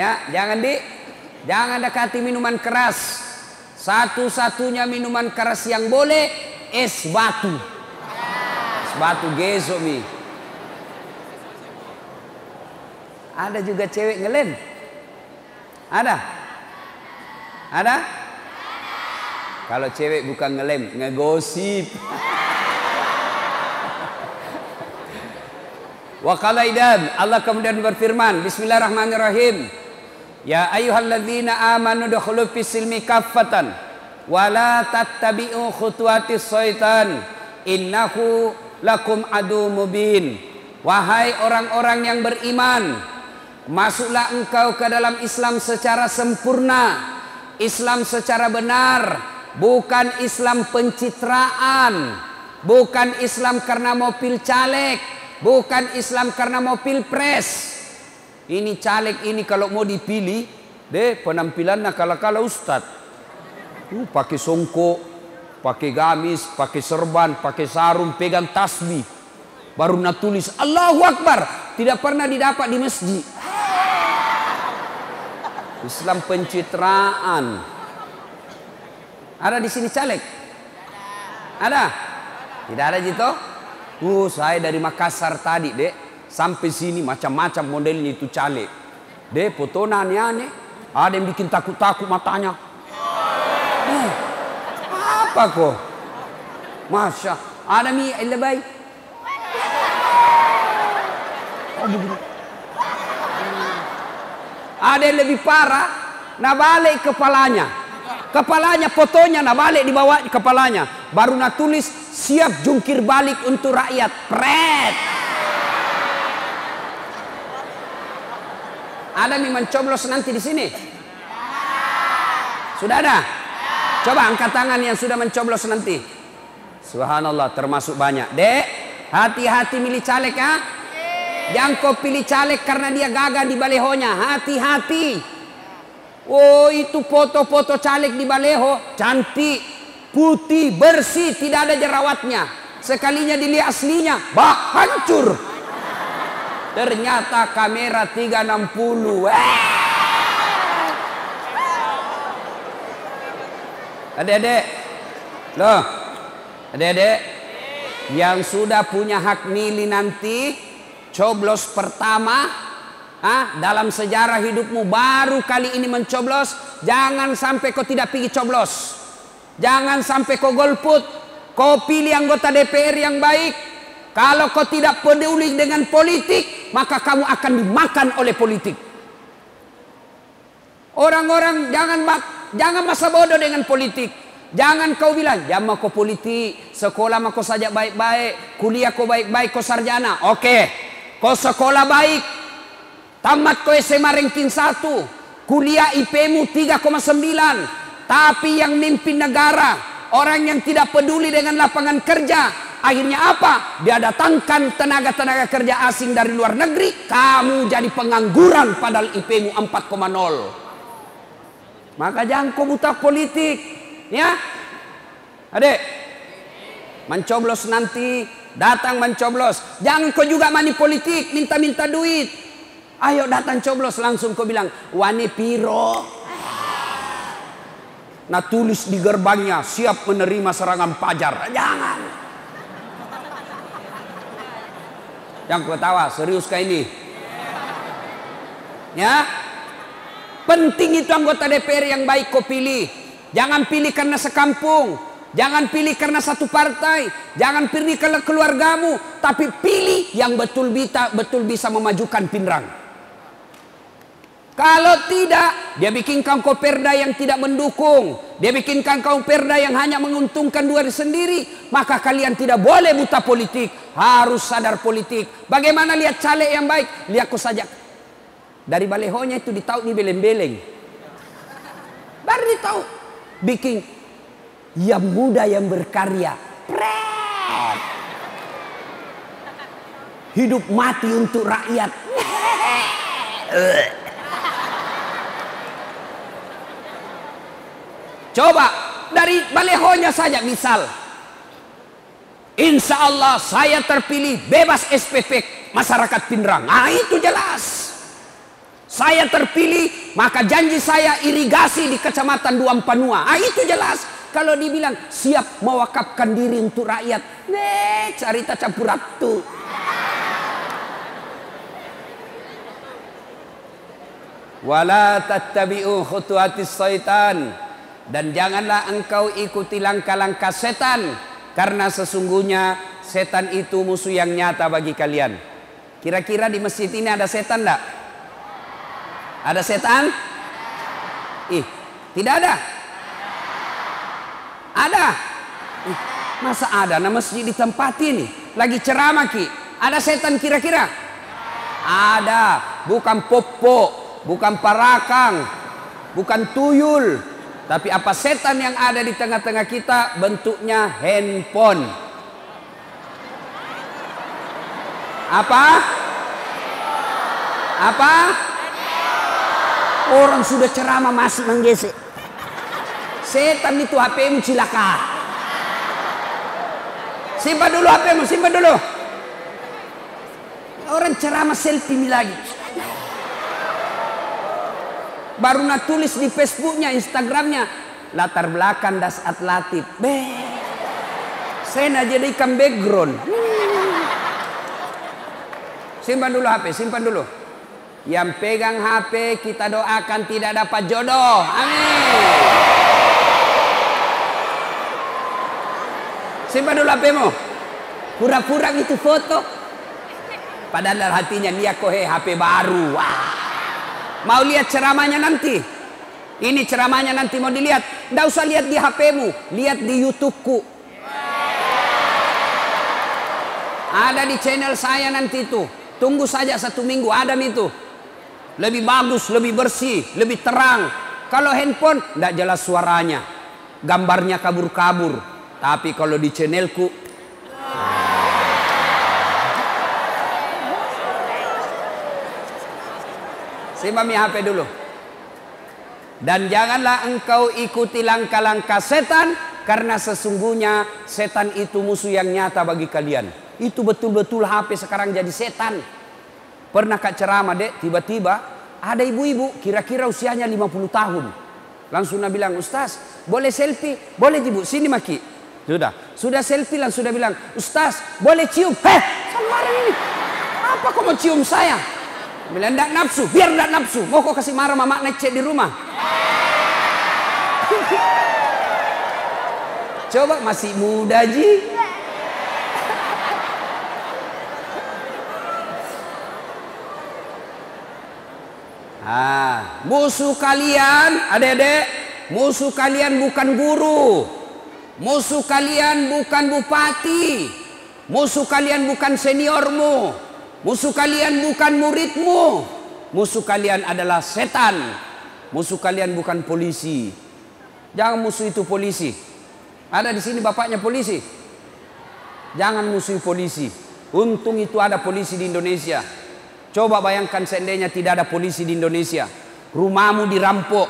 Ya, jangan dekati minuman keras. Satu-satunya minuman keras yang boleh es batu. Es batu geso mi. Ada juga cewek ngelem. Ada? Ada? Kalau cewek bukan ngelem, ngegosip. Wa qala idan, Allah kemudian berfirman, bismillahirrahmanirrahim. Ya ayyuhalladzina amanu dukhulu fis silmi kaffatan wa la tattabi'u khutuwatis syaitan innahu lakum adu mubin. Wahai orang-orang yang beriman, masuklah engkau ke dalam Islam secara sempurna, Islam secara benar, bukan Islam pencitraan, bukan Islam karena mau pil caleg, bukan Islam karena mau pilpres. Ini caleg ini kalau mau dipilih, penampilannya kala-kala ustad. Pakai songkok, pakai gamis, pakai serban, pakai sarung, pegang tasbih. Baru nak tulis Allahu Akbar. Tidak pernah didapat di masjid. Islam pencitraan. Ada di sini caleg? Ada? Tidak ada gitu? Saya dari Makassar tadi, Dek. Sampai sini macam-macam modelnya itu caleg. Dek, fotonya aneh-aneh. Ada yang bikin takut-takut matanya. Apa kok? Masya. Ada mi lebay. Ada yang lebih parah. Nah balik kepalanya. Kepalanya fotonya nah balik di bawah kepalanya. Baru nah tulis siap jungkir balik untuk rakyat. Pret. Ada yang mencoblos nanti di sini? Sudah ada? Coba angkat tangan yang sudah mencoblos nanti. Subhanallah, termasuk banyak. Dek, hati-hati milih caleg ya. Jangan kau pilih caleg karena dia gagah di balehonya. Hati-hati. Oh, itu foto-foto caleg di baleho cantik, putih, bersih, tidak ada jerawatnya. Sekalinya dilihat aslinya, hancur. Ternyata kamera 360. Adik-adik, loh, adik-adik yang sudah punya hak milih nanti, coblos pertama, dalam sejarah hidupmu baru kali ini mencoblos, jangan sampai kau tidak pergi coblos, jangan sampai kau golput, kau pilih anggota DPR yang baik. Kalau kau tidak peduli dengan politik, maka kamu akan dimakan oleh politik. Orang-orang jangan masa bodoh dengan politik. Jangan kau bilang, jangan kau politik, sekolah mah kau saja baik-baik, kuliah kau baik-baik, kau sarjana. Oke, kau sekolah baik, tamat kau SMA ranking 1, kuliah IP-mu 3,9, tapi yang mimpin negara, orang yang tidak peduli dengan lapangan kerja, akhirnya apa? Dia datangkan tenaga-tenaga kerja asing dari luar negeri, kamu jadi pengangguran padahal IP-mu 4,0. Maka jangan kau buta politik. Ya, adik, mencoblos nanti, datang mencoblos. Jangan kau juga money politik, minta-minta duit. Ayo datang coblos, langsung kau bilang, wani piro. Nah tulis di gerbangnya, siap menerima serangan pajar. Jangan. Yang kau tawa, serius kayak ini? Ya, penting itu anggota DPR yang baik kau pilih. Jangan pilih karena sekampung, jangan pilih karena satu partai, jangan pilih karena keluargamu, tapi pilih yang betul bisa memajukan Pinrang. Kalau tidak, dia bikinkan kau perda yang tidak mendukung, dia bikinkan kau perda yang hanya menguntungkan diri sendiri, maka kalian tidak boleh buta politik, harus sadar politik. Bagaimana lihat caleg yang baik? Lihat kau saja. Dari balehonya itu ditahu nih beleng-beleng. Baru ditahu. Bikin yang muda yang berkarya, pret. Hidup mati untuk rakyat. Coba dari balehonya saja misal, insya Allah saya terpilih bebas SPP masyarakat Pinrang. Nah itu jelas. Saya terpilih, maka janji saya irigasi di Kecamatan Duampanua. Ah, itu jelas. Kalau dibilang siap mewakafkan diri untuk rakyat, cerita campur ratu. Wala tattabi'u khutuwatis syaitan, dan janganlah engkau ikuti langkah-langkah setan, karena sesungguhnya setan itu musuh yang nyata bagi kalian. Kira-kira di masjid ini ada setan enggak? Ada setan? Tidak ada. Ada. Masa ada? Nah, masjid di tempat ini lagi ceramah Ki. Ada setan kira-kira? Ada. Bukan popo, bukan parakang, bukan tuyul. Tapi apa setan yang ada di tengah-tengah kita? Bentuknya handphone. Apa? Apa? Orang sudah ceramah masih menggesek. Setan itu HP-mu cilaka. Simpan dulu HP-mu, simpan dulu. Orang ceramah selfie lagi. Baru nak tulis di Facebooknya, Instagramnya, latar belakang das atlatif. Saya nak jadikan background. Simpan dulu HP, simpan dulu. Yang pegang HP kita doakan tidak dapat jodoh. Amin. Simpan dulu HP-mu. Pura-pura itu foto. Padahal hatinya dia kohe HP baru. Wah. Mau lihat ceramahnya nanti? Ini ceramahnya nanti mau dilihat. Nggak usah lihat di HP-mu, lihat di YouTube-ku. Ada di channel saya nanti itu. Tunggu saja 1 minggu, ada itu. Lebih bagus, lebih bersih, lebih terang. Kalau handphone, tidak jelas suaranya. Gambarnya kabur-kabur. Tapi kalau di channelku, simpan HP dulu. Dan janganlah engkau ikuti langkah-langkah setan, karena sesungguhnya setan itu musuh yang nyata bagi kalian. Itu betul-betul HP sekarang jadi setan. Pernah kak ceramah dek, tiba-tiba ada ibu-ibu kira-kira usianya 50 tahun. Langsung dia bilang, Ustaz boleh selfie? Boleh ibu, sini maki. Sudah selfie langsung dia bilang, Ustaz boleh cium? Sembarang ini. Apa kau mau cium saya? Bilang enggak nafsu, biar enggak nafsu. Mau kau kasih marah mama necek di rumah? Coba masih muda ji. Musuh kalian, adik-adik, musuh kalian bukan guru, musuh kalian bukan bupati, musuh kalian bukan seniormu, musuh kalian bukan muridmu, musuh kalian adalah setan, musuh kalian bukan polisi. Jangan musuh itu polisi. Ada di sini bapaknya polisi. Jangan musuh polisi. Untung itu ada polisi di Indonesia. Coba bayangkan seandainya tidak ada polisi di Indonesia. Rumahmu dirampok,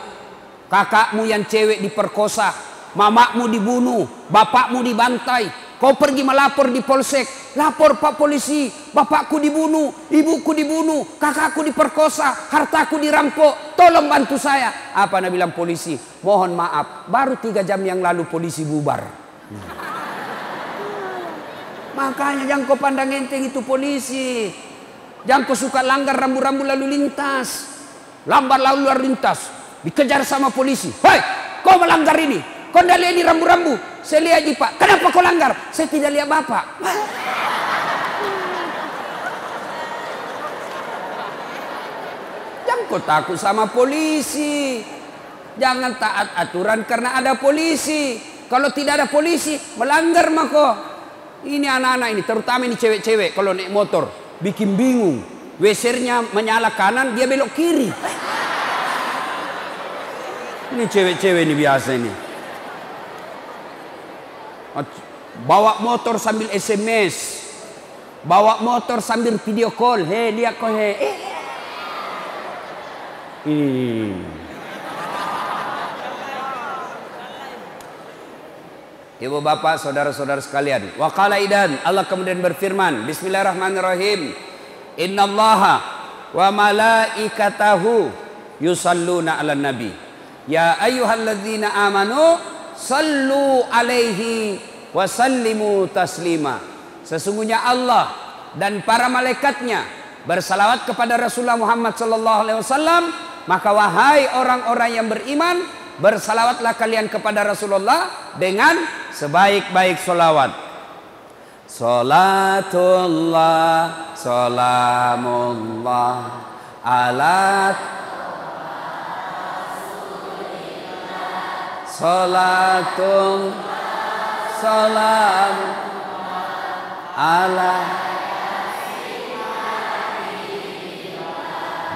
kakakmu yang cewek diperkosa, mamakmu dibunuh, bapakmu dibantai. Kau pergi melapor di polsek, lapor pak polisi, bapakku dibunuh, ibuku dibunuh, kakakku diperkosa, hartaku dirampok, tolong bantu saya. Apa nak bilang polisi? Mohon maaf, baru 3 jam yang lalu polisi bubar. Makanya jangan kau pandang enteng itu polisi. Jangan kau suka langgar rambu-rambu lalu lintas. Lambat lalu lintas, dikejar sama polisi. Hei, kau melanggar ini. Kau tidak lihat di rambu-rambu. Saya lihat di pak. Kenapa kau langgar? Saya tidak lihat bapak. Jangan kau takut sama polisi. Jangan taat aturan karena ada polisi. Kalau tidak ada polisi, melanggar mako. Ini anak-anak ini, terutama ini cewek-cewek kalau naik motor, bikin bingung. Wesernya menyala kanan, dia belok kiri. Ini cewek-cewek ini biasa ini. Bawa motor sambil SMS, bawa motor sambil video call. Hei, lihat kau hei. Ibu bapak, saudara-saudara sekalian. Wa qala idan, Allah kemudian berfirman, Bismillahirrahmanirrahim. Innallaha, wa malaikatahu yusalluna 'alan nabi. Ya ayyuhalladzina amanu sallu alaihi wa sallimu taslima. Sesungguhnya Allah dan para malaikatnya bersalawat kepada Rasulullah Muhammad sallallahu alaihi wasallam, maka wahai orang-orang yang beriman, bersalawatlah kalian kepada Rasulullah dengan sebaik-baik salawat. Salatullah salamullah ala salatun salam ala.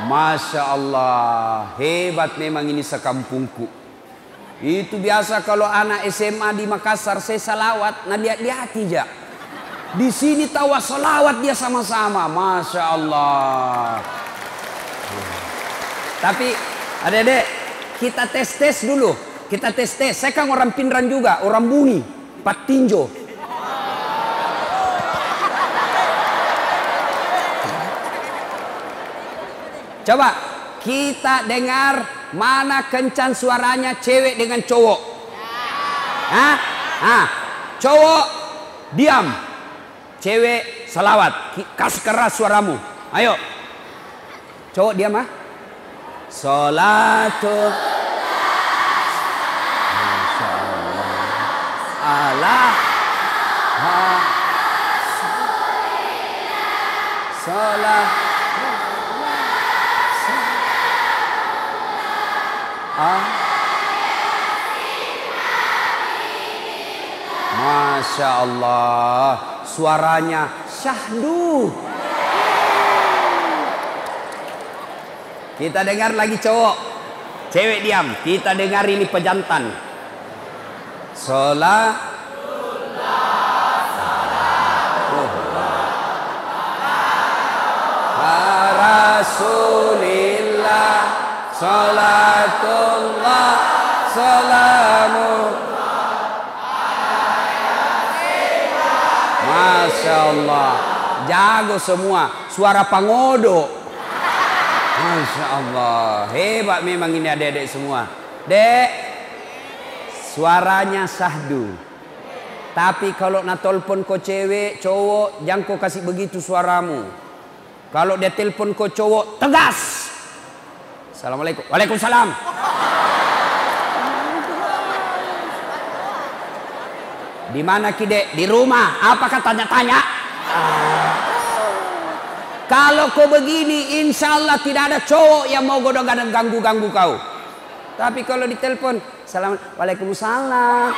Masya Allah, hebat memang ini sekampungku. Itu biasa kalau anak SMA di Makassar saya salawat, nah lihat aja. Di sini tawa salawat dia sama-sama, Masya Allah. Tapi adik-adik, kita tes dulu. Kita tes. Saya kan orang Pindrang juga, orang Buni, Patinjo. Coba kita dengar mana kencang suaranya cewek dengan cowok. Cowok diam, cewek salawat. Kas keras suaramu. Ayo, cowok diam ah. Salatul Allah salat Masya Allah, suaranya syahdu. Kita dengar lagi cowok, cewek diam. Kita dengar ini pejantan. Rasulillah salatullah salamu. Masya Allah, jago semua, suara pangodo. Masya Allah, hebat memang ini adik-adik semua. Dek, suaranya sahdu. Tapi kalau nak telepon kau cewek, cowok, jangan kau kasih begitu suaramu. Kalau dia telepon kau cowok, tegas. Assalamualaikum. Waalaikumsalam. Di mana kide? Di rumah. Apakah tanya-tanya? Kalau kau begini, insya Allah tidak ada cowok yang mau godong-godong ganggu kau. Tapi kalau ditelepon, Waalaikumsalam.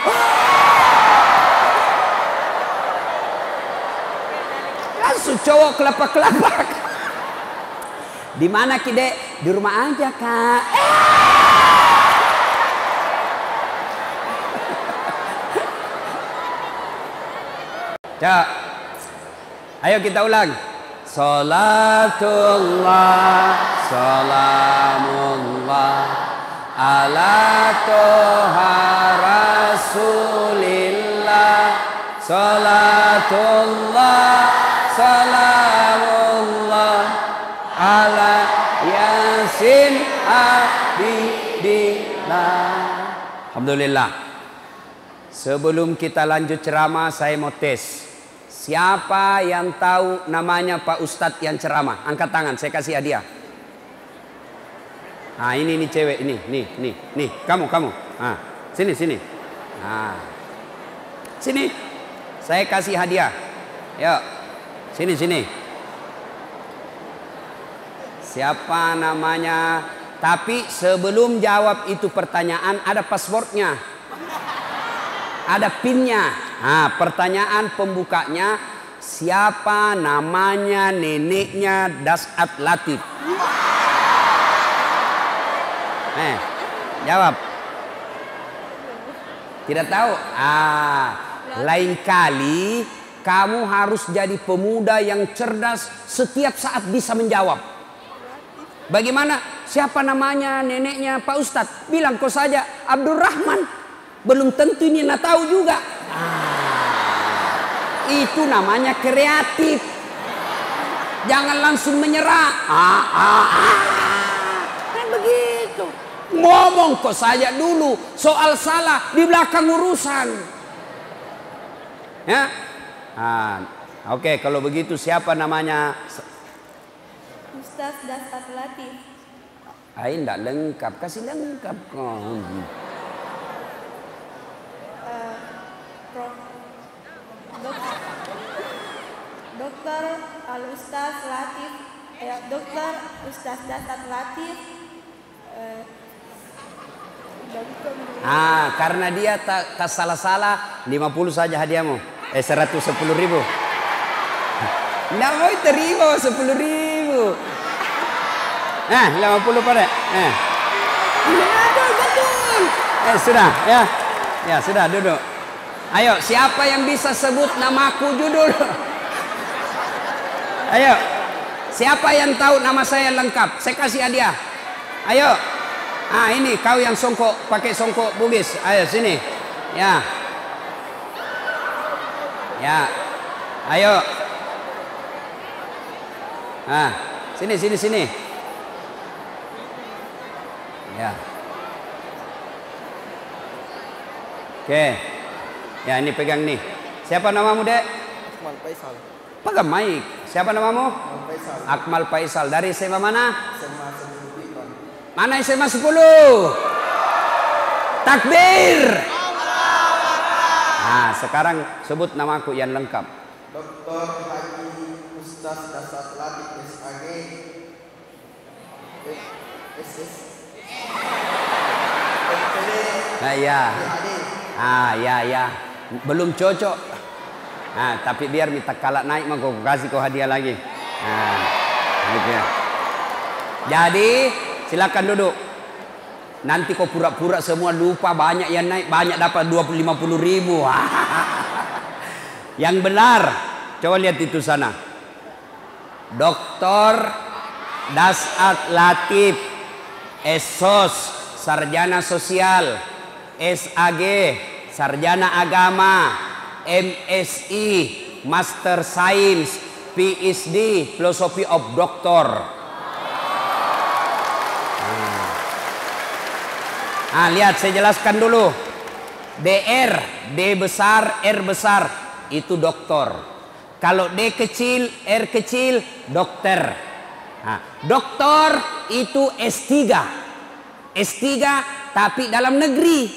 Langsung cowok kelapak-kelapak. Di mana kide? Di rumah aja kak. Cak, ayo kita ulang. Salatullah salamullah ala toha rasulillah. Salatullah salamullah ala yasin abidillah. Alhamdulillah. Sebelum kita lanjut ceramah, saya mau tes. Siapa yang tahu namanya Pak Ustadz yang ceramah? Angkat tangan, saya kasih hadiah. Nah ini cewek, nih, kamu. Nah, sini. Nah, sini, saya kasih hadiah. Yuk, sini. Siapa namanya? Tapi sebelum jawab itu pertanyaan, ada passwordnya, ada pinnya. Nah, pertanyaan pembukanya, siapa namanya neneknya Dasat Latif? Jawab. Tidak tahu? Lain kali kamu harus jadi pemuda yang cerdas, setiap saat bisa menjawab. Bagaimana? Siapa namanya neneknya Pak Ustadz? Bilang kau saja Abdurrahman. Belum tentu ini nak tahu juga. Itu namanya kreatif. Jangan langsung menyerah. Kan begitu. Ngomong kok saja dulu. Soal salah di belakang urusan. Ya. Oke, kalau begitu siapa namanya? Ustaz Dasat Latif. Enggak lengkap, kasih lengkap kok. Dokter Al-Ustaz Latif, Dokter Ustaz Dasat Latif. Karena dia tak salah-salah, 50 saja hadiahmu. 110.000. Nggak mau terima 10.000. 50 pada. Betul. Sudah ya. Ya sudah, duduk. Ayo, siapa yang bisa sebut namaku judul? Ayo. Siapa yang tahu nama saya lengkap? Saya kasih hadiah. Ayo. Ini kau yang songkok, pakai songkok Bugis. Ayo sini. Ya. Ya. Ayo. Sini. Ya. Oke. Ya, ini pegang nih. Siapa namamu, Dek? Akmal Faisal. Pegang mic. Siapa namamu? Akmal Faisal. Akmal Faisal. Dari SMA mana? SMA 10. Mana SMA 10? Takbir. Sekarang sebut namaku yang lengkap. Dr. Haji Ustaz Dasat Latif SAG. SS. Ya. Belum cocok. Tapi biar minta kalah naik mah kau kasih kau hadiah lagi. Gitu ya. Jadi silakan duduk. Nanti kau pura-pura semua lupa, banyak yang naik, banyak dapat 50.000. Yang benar, coba lihat itu sana. Dr. Dasat Latif, SOS, Sarjana Sosial, SAG, Sarjana Agama, MSI, Master Science, PhD, Philosophy of Doctor. Lihat, saya jelaskan dulu. DR, D besar, R besar, itu doktor. Kalau D kecil, R kecil, dokter. Doktor itu S3. S3 tapi dalam negeri.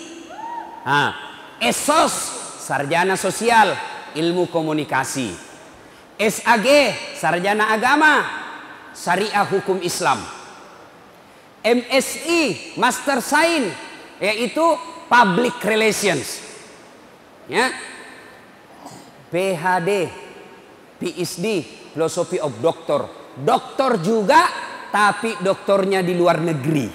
SOS, Sarjana Sosial, Ilmu Komunikasi. SAG, Sarjana Agama, Syariah Hukum Islam. MSI, Master Science, yaitu Public Relations. Ya. PhD, PhD, Philosophy of Doctor. Doktor juga, tapi doktornya di luar negeri.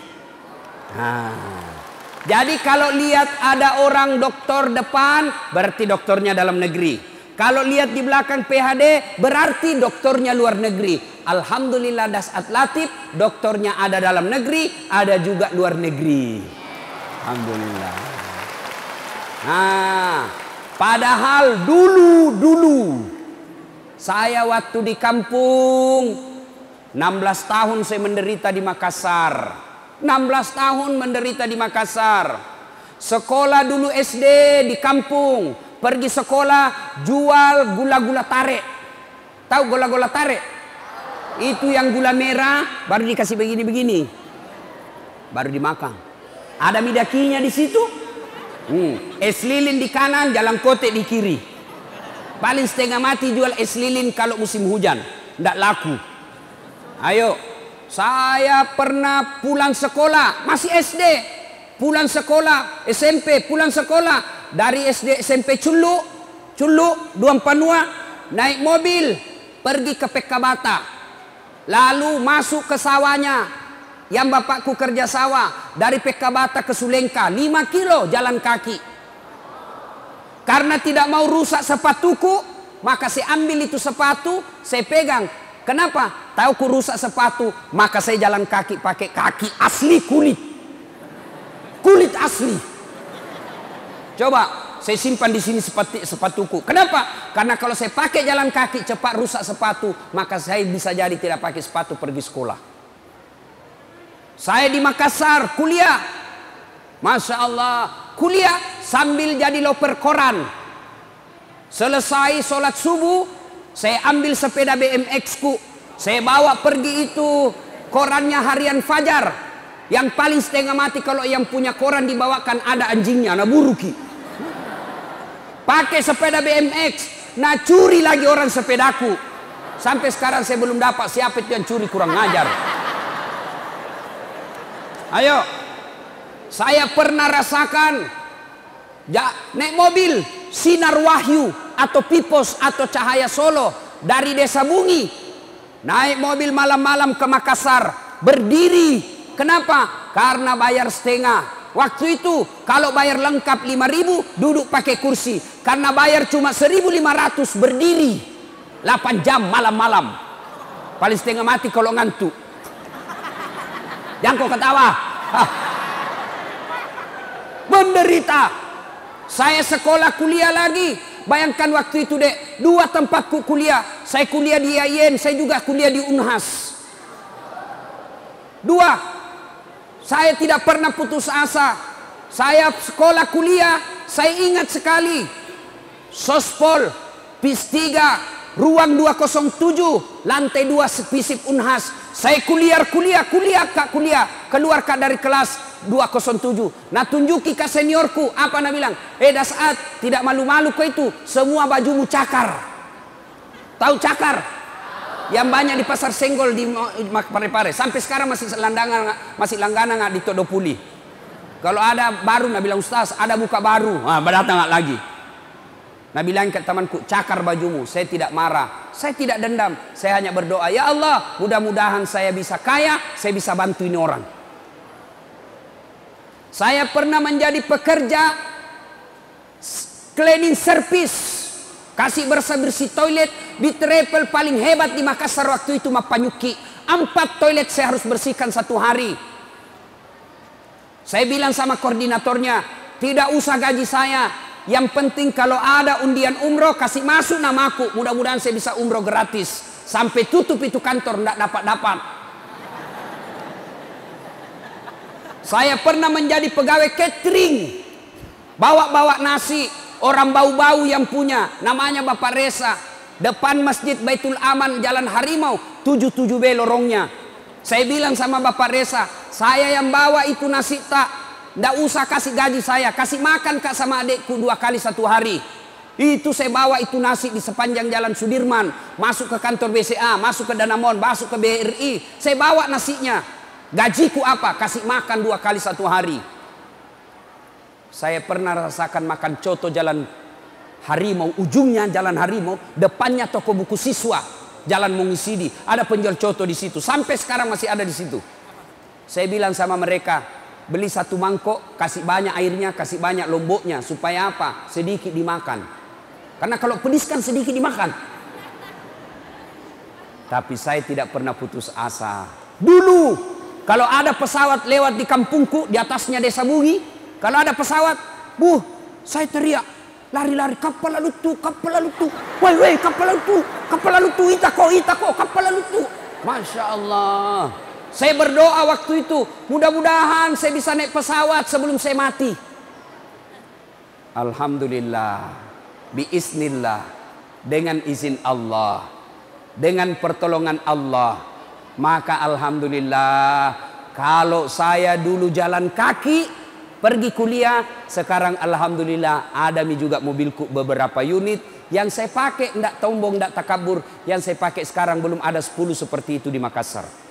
Jadi kalau lihat ada orang doktor depan, berarti doktornya dalam negeri. Kalau lihat di belakang PhD, berarti doktornya luar negeri. Alhamdulillah Dasat Latif, doktornya ada dalam negeri, ada juga luar negeri. Alhamdulillah. Padahal dulu saya waktu di kampung 16 tahun saya menderita di Makassar. 16 tahun menderita di Makassar. Sekolah dulu SD di kampung, pergi sekolah jual gula-gula tarik. Tahu gula-gula tarik? Itu yang gula merah baru dikasih begini-begini. Baru dimakan. Ada midakinya di situ. Es lilin di kanan, jalan kotek di kiri. Paling setengah mati jual es lilin kalau musim hujan. Nggak laku. Ayo. Saya pernah pulang sekolah, masih SD. Pulang sekolah, SMP, pulang sekolah. Dari SD, SMP Culu, Duam Panua. Naik mobil, pergi ke Pekabata. Lalu masuk ke sawahnya. Yang bapakku kerja sawah. Dari Pekabata ke Sulengka 5 kilo jalan kaki. Karena tidak mau rusak sepatuku, maka saya ambil itu sepatu, saya pegang. Kenapa? Tahu ku rusak sepatu, maka saya jalan kaki pakai kaki asli kulit. Kulit asli. Coba saya simpan di sini sepatuku. Kenapa? Karena kalau saya pakai jalan kaki cepat rusak sepatu, maka saya bisa jadi tidak pakai sepatu pergi sekolah. Saya di Makassar kuliah, Masya Allah, kuliah sambil jadi loper koran. Selesai sholat subuh, saya ambil sepeda BMX ku, saya bawa pergi itu korannya Harian Fajar. Yang paling setengah mati kalau yang punya koran dibawakan ada anjingnya, nah buruki. Pakai sepeda BMX, nah curi lagi orang sepedaku. Sampai sekarang saya belum dapat siapa itu yang curi, kurang ngajar. Ayo, saya pernah rasakan naik mobil Sinar Wahyu atau Pipos atau Cahaya Solo dari Desa Bungi, naik mobil malam-malam ke Makassar, berdiri. Kenapa? Karena bayar setengah. Waktu itu kalau bayar lengkap 5.000 duduk pakai kursi. Karena bayar cuma 1.500 berdiri 8 jam malam-malam. Paling setengah mati kalau ngantuk. Jangan kau ketawa. Menderita. Saya sekolah kuliah lagi. Bayangkan waktu itu dek, 2 tempatku kuliah. Saya kuliah di IAIN, saya juga kuliah di Unhas. 2. Saya tidak pernah putus asa. Saya sekolah kuliah, saya ingat sekali. Sospol, PIS 3, ruang 207, lantai 2 Visip Unhas. Saya kuliah, keluar kak dari kelas 207. Nah tunjuki ke seniorku, apa nak bilang? Dasaat, tidak malu-malu kau itu, semua bajumu cakar. Tahu cakar? Yang banyak di Pasar Senggol di Parepare. Sampai sekarang masih langganan di Todopuli. Kalau ada baru, nak bilang Ustaz, ada buka baru. Datang lagi. Nah bilang ke temanku, cakar bajumu. Saya tidak marah, saya tidak dendam. Saya hanya berdoa, ya Allah, mudah-mudahan saya bisa kaya, saya bisa bantu ini orang. Saya pernah menjadi pekerja cleaning service, kasih bersih-bersih toilet di travel paling hebat di Makassar waktu itu, Mapanyuki. 4 toilet saya harus bersihkan 1 hari. Saya bilang sama koordinatornya, tidak usah gaji saya. Yang penting kalau ada undian umroh kasih masuk namaku. Mudah-mudahan saya bisa umroh gratis. Sampai tutup itu kantor tidak dapat-dapat. Saya pernah menjadi pegawai catering. Bawa-bawa nasi. Orang bau-bau yang punya. Namanya Bapak Reza. Depan Masjid Baitul Aman Jalan Harimau. 77B lorongnya. Saya bilang sama Bapak Reza, saya yang bawa itu nasi tak. Nggak usah kasih gaji saya, kasih makan kak sama adekku 2 kali 1 hari. Itu saya bawa itu nasi di sepanjang Jalan Sudirman, masuk ke kantor BCA, masuk ke Danamon, masuk ke BRI. Saya bawa nasinya. Gajiku apa? Kasih makan 2 kali 1 hari. Saya pernah rasakan makan coto Jalan Harimau, ujungnya Jalan Harimau, depannya toko buku siswa, Jalan Mungisidi. Ada penjual coto di situ, sampai sekarang masih ada di situ. Saya bilang sama mereka, beli 1 mangkok, kasih banyak airnya, kasih banyak lomboknya. Supaya apa? Sedikit dimakan. Karena kalau pedis kan sedikit dimakan. Tapi saya tidak pernah putus asa. Dulu, kalau ada pesawat lewat di kampungku, di atasnya Desa Bungi, kalau ada pesawat, saya teriak. Lari-lari, kapal lalu tu, woi, kapal lalu tu, itako, kapal lalu tu. Masya Allah. Saya berdoa waktu itu, mudah-mudahan saya bisa naik pesawat sebelum saya mati. Alhamdulillah, biiznillah, dengan izin Allah, dengan pertolongan Allah, maka alhamdulillah, kalau saya dulu jalan kaki pergi kuliah, sekarang alhamdulillah ada juga mobilku beberapa unit yang saya pakai, ndak tombong, ndak takabur, yang saya pakai sekarang belum ada 10 seperti itu di Makassar.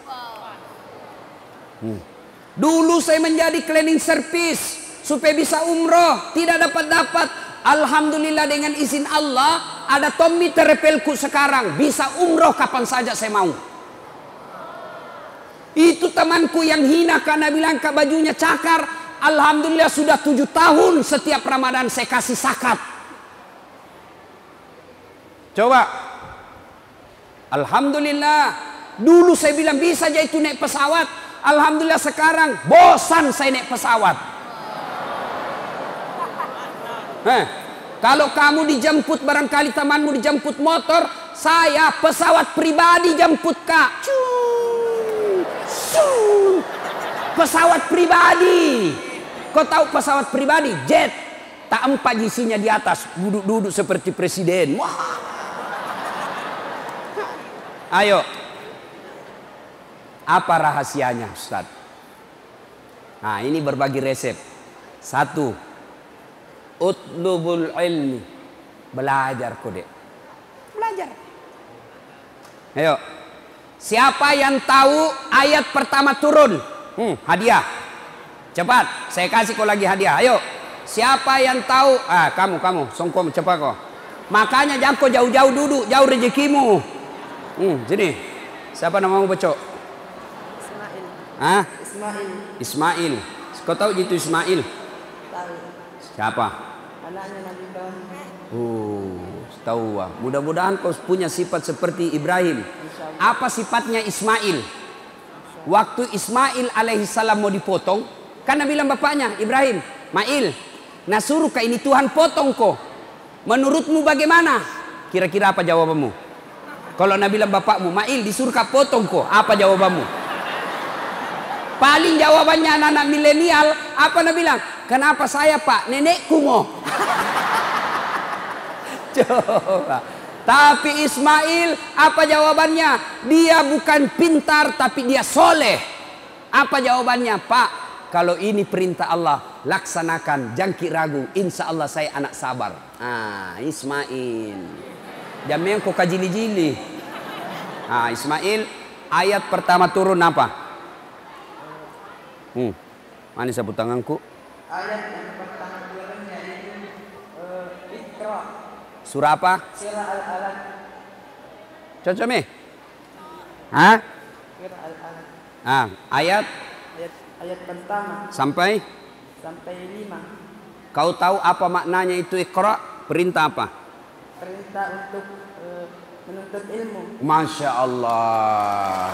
Dulu saya menjadi cleaning service supaya bisa umroh, tidak dapat. Alhamdulillah dengan izin Allah ada Tommy terepelku sekarang bisa umroh kapan saja saya mau. Itu temanku yang hina karena bilang ke bajunya cakar. Alhamdulillah sudah 7 tahun setiap Ramadan saya kasih zakat. Coba. Alhamdulillah. Dulu saya bilang bisa aja itu naik pesawat. Alhamdulillah sekarang bosan saya naik pesawat. Kalau kamu dijemput, barangkali temanmu dijemput motor, saya pesawat pribadi jemput Kak. Pesawat pribadi. Kau tahu pesawat pribadi? Jet. Tak empat isinya di atas, duduk-duduk seperti presiden. Wah. Ayo. Apa rahasianya, Ustaz? Nah, ini berbagi resep. 1. Utlubul ilmi. Belajar Kodek. Belajar. Ayo. Siapa yang tahu ayat pertama turun? Hadiah. Cepat, saya kasih kau lagi hadiah. Ayo. Siapa yang tahu? Kamu, songkom cepat kau. Makanya jangan kau jauh-jauh duduk, jauh rezekimu. Sini. Siapa namamu Bocok? Ismail. Ismail. Kau tahu gitu Ismail? Tahu. Siapa? Anaknya Nabi Ibrahim. Tahu. Mudah-mudahan kau punya sifat seperti Ibrahim. Apa sifatnya Ismail? Waktu Ismail alaihissalam mau dipotong, karena bilang bapaknya Ibrahim, Mail, nasuruh ke ini Tuhan potong kau. Menurutmu bagaimana? Kira-kira apa jawabanmu? Kalau Nabi bilang bapakmu, Mail disuruh kau potong kau, apa jawabanmu? Paling jawabannya anak-anak milenial, apa Nabi bilang? Kenapa saya Pak? Nenekku mau. Coba. Tapi Ismail, apa jawabannya? Dia bukan pintar, tapi dia soleh. Apa jawabannya? Pak, kalau ini perintah Allah, laksanakan. Jangan ragu. Insya Allah saya anak sabar. Ismail. Jangan kau kajili-jili. Ismail, ayat pertama turun apa? Mana sapu tanganku? Ayat yang pertama turunnya itu Iqra. Surah apa? Surah Al-Alaq. Cocok mi? Surah Al-Alaq. Ayat pertama sampai 5. Kau tahu apa maknanya itu Iqra? Perintah apa? Perintah untuk menuntut ilmu. Masya Allah.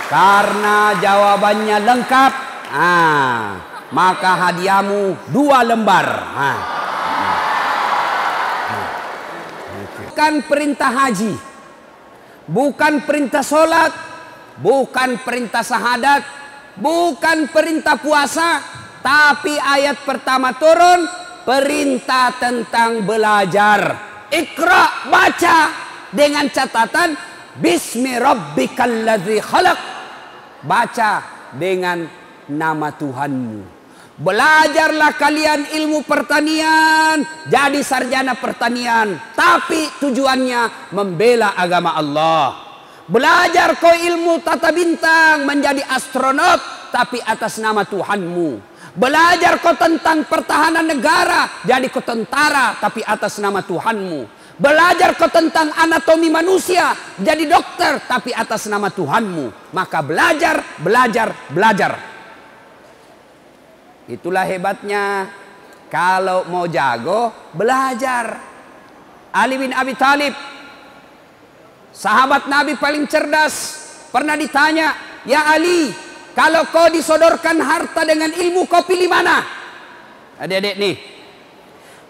Karena jawabannya lengkap, maka hadiahmu 2 lembar. Bukan perintah haji, bukan perintah sholat, bukan perintah syahadat, bukan perintah puasa, tapi ayat pertama turun perintah tentang belajar. Iqra, baca dengan catatan Bismi rabbikal ladzi khalaq. Baca dengan nama Tuhanmu. Belajarlah kalian ilmu pertanian, jadi sarjana pertanian, tapi tujuannya membela agama Allah. Belajar kau ilmu tata bintang, menjadi astronot, tapi atas nama Tuhanmu. Belajar kau tentang pertahanan negara, jadi kau tentara, tapi atas nama Tuhanmu. Belajar kau tentang anatomi manusia, jadi dokter, tapi atas nama Tuhanmu. Maka belajar, belajar, belajar. Itulah hebatnya. Kalau mau jago, belajar. Ali bin Abi Thalib, sahabat Nabi paling cerdas, pernah ditanya, ya Ali, kalau kau disodorkan harta dengan ilmu, kau pilih mana? Adik-adik nih,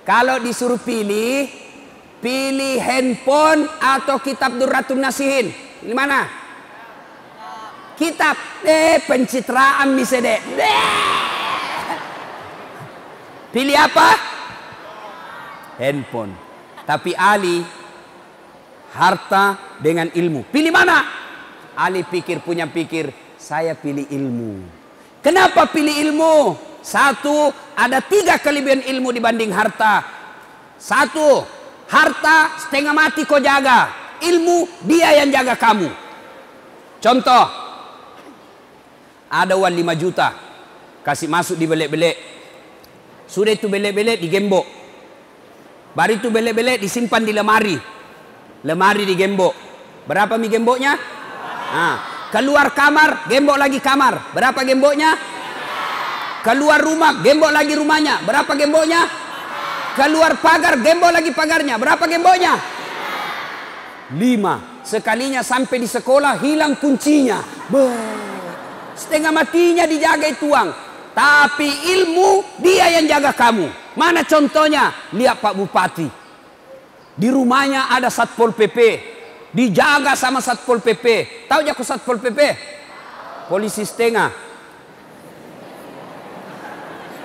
kalau disuruh pilih handphone atau kitab Durratun Nasihin. Ini mana? Kitab. Pencitraan bisa deh. Pilih apa? Handphone. Tapi Ali, harta dengan ilmu. Pilih mana? Ali punya pikir, saya pilih ilmu. Kenapa pilih ilmu? 1, ada 3 kelebihan ilmu dibanding harta. 1, harta setengah mati kau jaga, ilmu dia yang jaga kamu. Contoh, ada uang 5 juta, kasih masuk di belek-belek. Sudah itu belek-belek digembok. Baru itu belek-belek disimpan di lemari. Lemari digembok. Berapa mi gemboknya? Keluar kamar, gembok lagi kamar. Berapa gemboknya? Keluar rumah, gembok lagi rumahnya. Berapa gemboknya? Keluar pagar, gembok lagi pagarnya. Berapa gemboknya? 5. Sekalinya sampai di sekolah hilang kuncinya. Setengah matinya dijaga itu uang. Tapi ilmu dia yang jaga kamu. Mana contohnya? Lihat Pak Bupati. Di rumahnya ada Satpol PP. Dijaga sama Satpol PP. Tahu jago Satpol PP? Polisi setengah.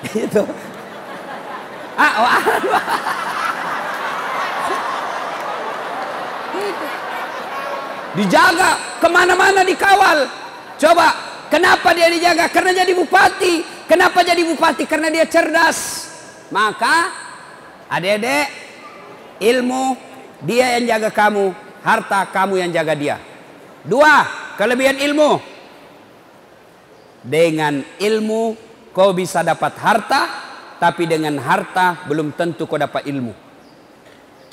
Itu. Dijaga, kemana-mana dikawal. Coba, kenapa dia dijaga? Karena jadi bupati. Kenapa jadi bupati? Karena dia cerdas. Maka, adik-adik, ilmu dia yang jaga kamu, harta kamu yang jaga dia. 2, kelebihan ilmu. Dengan ilmu kau bisa dapat harta, tapi dengan harta belum tentu kau dapat ilmu.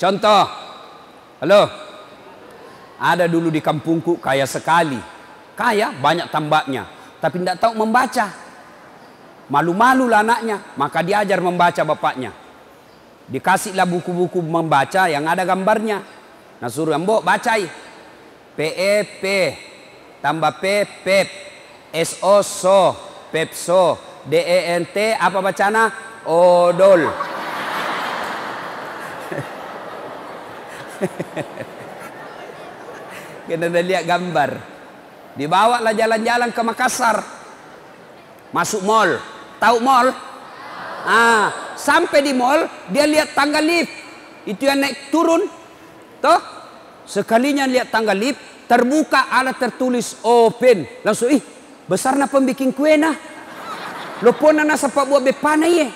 Contoh, halo, ada dulu di kampungku kaya sekali, kaya banyak tambaknya, tapi tidak tahu membaca. Malu-malu lah anaknya, maka diajar membaca bapaknya. Dikasihlah buku-buku membaca yang ada gambarnya. Nah suruh mbok bacai. PEP tambah P pep, SO so, pepso, DENT apa bacana? Odol. Kena lihat gambar. Dibawalah jalan-jalan ke Makassar. Masuk mall. Tahu mall? Sampai di mall dia lihat tangga lift. Itu yang naik turun. Toh? Sekalinya lihat tangga lift, terbuka ada tertulis open. Langsung besar na pembikin kue nah. Lopona na sepak buat bepana ye.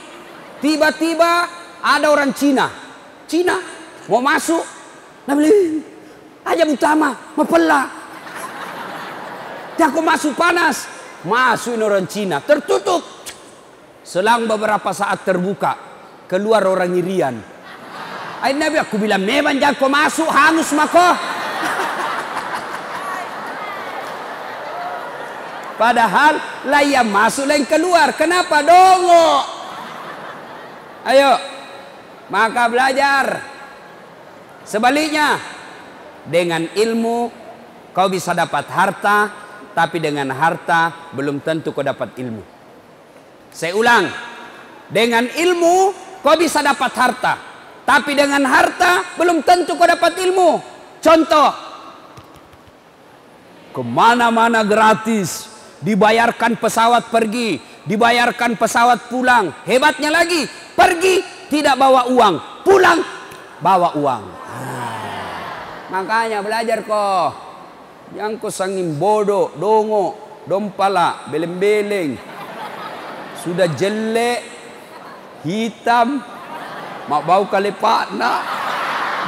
Tiba-tiba ada orang Cina. Cina mau masuk. Nah beli aja utama mapela. Aku masuk panas. Masuk orang Cina tertutup. Selang beberapa saat terbuka, keluar orang Irian. Nabi aku bilang memang jangan kau masuk, hangus mako. Padahal lah yang masuk lah yang keluar. Kenapa? Dongo. Ayo, maka belajar. Sebaliknya, dengan ilmu kau bisa dapat harta, tapi dengan harta belum tentu kau dapat ilmu. Saya ulang, dengan ilmu kau bisa dapat harta, tapi dengan harta belum tentu kau dapat ilmu. Contoh, kemana-mana gratis, dibayarkan pesawat pergi, dibayarkan pesawat pulang. Hebatnya lagi, pergi tidak bawa uang, pulang bawa uang. Makanya belajar kok. Yang kau sangin bodoh, dongo, dompala, beleng-beleng. Sudah jelek, hitam, mak bau kalepak nak,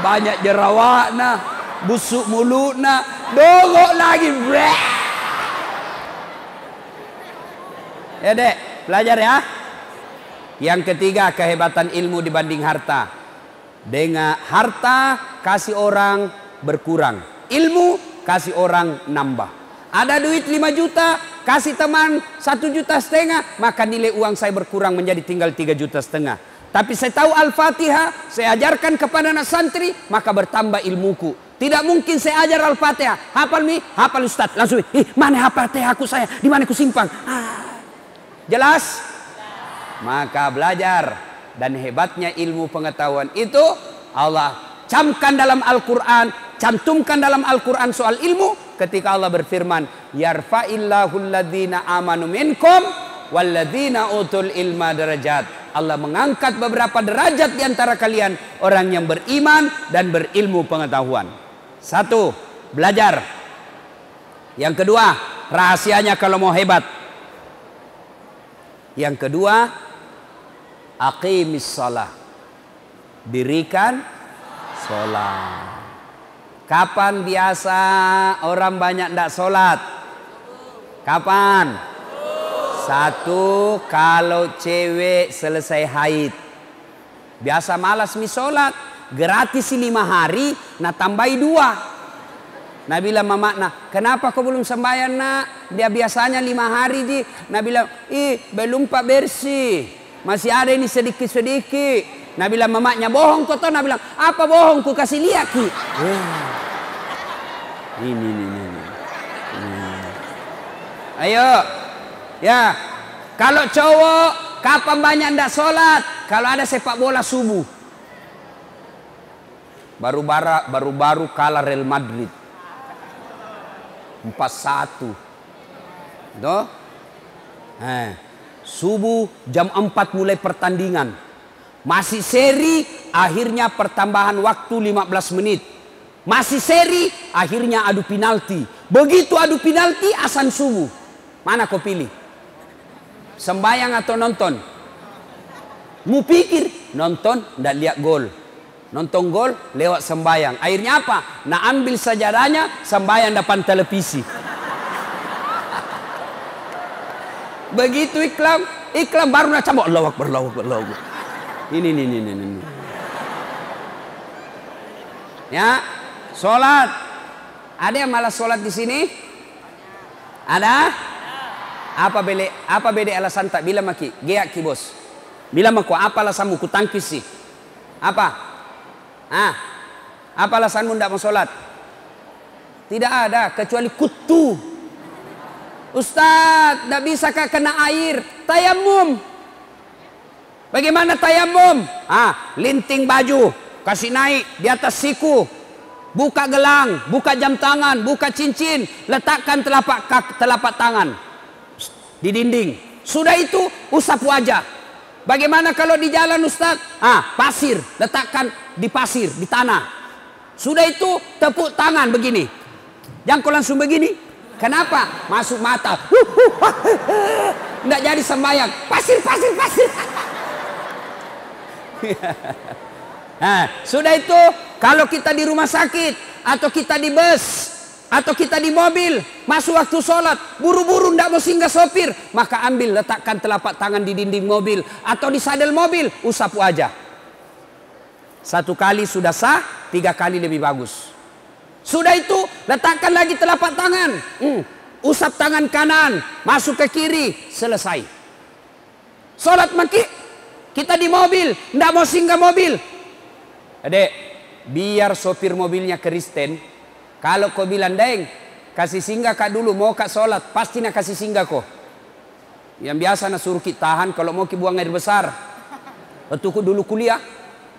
banyak jerawat nak, busuk mulut nak, dongok lagi. Ya dek, belajar ya. Yang ketiga, kehebatan ilmu dibanding harta. Dengan harta kasih orang berkurang, ilmu kasih orang nambah. Ada duit 5 juta, kasih teman 1,5 juta, maka nilai uang saya berkurang menjadi tinggal 3,5 juta. Tapi saya tahu Al-Fatihah, saya ajarkan kepada anak santri, maka bertambah ilmuku. Tidak mungkin saya ajar Al-Fatihah, hafal mi, hafal Ustaz, langsung, mana Al-Fatihah aku saya, di mana aku simpan? Jelas? Maka belajar. Dan hebatnya ilmu pengetahuan itu Allah camkan dalam Al-Quran, cantumkan dalam Al-Quran soal ilmu. Ketika Allah berfirman, yarfa'illahu alladhina amanu minkum walladhina utul ilma darajat. Allah mengangkat beberapa derajat di antara kalian, orang yang beriman dan berilmu pengetahuan. 1, belajar. Yang kedua, rahasianya kalau mau hebat. Yang kedua, aqimis shalah. Dirikan sholat. Kapan biasa orang banyak tidak sholat? Kapan? 1, kalau cewek selesai haid. Biasa malas mi sholat. Gratis 5 hari, nah tambahi 2. Nah bilang mama, kenapa kau belum sembahyang nak? Dia biasanya 5 hari di. Nah bilang, belum pak bersih. Masih ada ini sedikit-sedikit. Nah bilang mamanya, bohong kau toh. Nah bilang, apa bohong? Ku kasih lihat ki. Ini. Ayo. Ya. Kalau cowok, kapan banyak ndak sholat? kalau ada sepak bola subuh. Baru-baru kalah Real Madrid 4-1. Tuh. Subuh jam 4 mulai pertandingan. Masih seri, akhirnya pertambahan waktu 15 menit. Masih seri, akhirnya adu penalti. Begitu adu penalti, azan subuh. Mana kau pilih? Sembayang atau nonton? Mu pikir nonton, ndak lihat gol. Nonton gol lewat sembayang. Akhirnya apa? Nah, ambil sajadahnya, sembayang depan televisi. Begitu iklan baru nak cabut. Allahu Akbar, Allahu Akbar, Allahu Akbar. Ini. Ya, sholat. Ada yang malas sholat di sini? Ada? Apa beda alasan tak? Bila maki, geak ki bos. Bila mako apa alasanmu? Kutangkis sih. Apa? Apa alasanmu tidak mau sholat? Tidak ada kecuali kutu. Ustaz, tidak bisa kena air. Tayamum. Bagaimana tayamum? Linting baju, kasih naik di atas siku, buka gelang, buka jam tangan, buka cincin, letakkan telapak tangan di dinding. Sudah itu usap wajah. Bagaimana kalau di jalan Ustaz? Pasir, letakkan di pasir, di tanah. Sudah itu tepuk tangan begini. Jangan kau langsung begini. Kenapa? Masuk mata. Tidak jadi sembahyang. Pasir. Sudah itu kalau kita di rumah sakit atau kita di bus atau kita di mobil, masuk waktu sholat, buru-buru tidak mau singgah sopir, maka ambil letakkan telapak tangan di dinding mobil atau di sadel mobil, usap wajah. 1 kali sudah sah, 3 kali lebih bagus. Sudah itu letakkan lagi telapak tangan, usap tangan kanan, masuk ke kiri, selesai. Sholat maki, kita di mobil, tidak mau singgah mobil. Adek, biar sopir mobilnya Kristen. Kalau kau bilang, Deng, kasih singgah kak dulu, mau kak sholat, pasti nak kasih singgah kau. Yang biasa nak suruh kita tahan kalau mau kita buang air besar. Waktu ku dulu kuliah,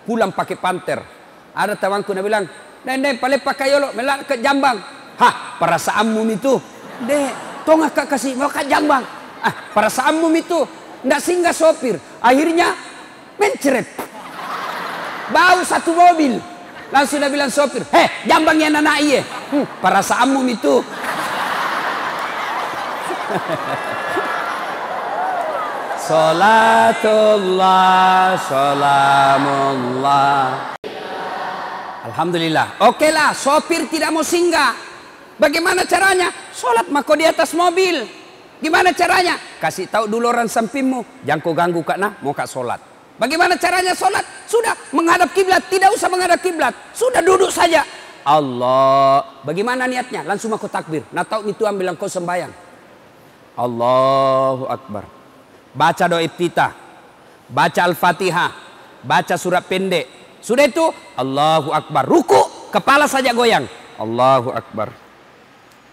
pulang pakai panter. Ada temanku yang bilang, Deng, paling pakai yolo, melak ke Jambang. Perasaanmu itu. Dek, tong kak kasih, mau ke Jambang. Perasaanmu itu. Nggak singgah sopir. Akhirnya, menceret. Bau satu mobil. Langsung dia bilang sopir, Jambang yang anak iya. Perasaanmu itu. Salatullah, salamullah. Alhamdulillah. Oke lah, sopir tidak mau singgah. Bagaimana caranya? Sholat mako di atas mobil. Gimana caranya? Kasih tahu dulu orang sampingmu, jangan kau ganggu kak nah, mau kak sholat. Bagaimana caranya sholat? Sudah menghadap kiblat, tidak usah menghadap kiblat. Sudah duduk saja. Allah. Bagaimana niatnya? Langsung aku takbir. Nah tahu itu ambil engkau sembahyang. Allahu Akbar. Baca doa iftitah. Baca Al-Fatihah. Baca surat pendek. Sudah itu Allahu Akbar. Ruku, kepala saja goyang. Allahu Akbar.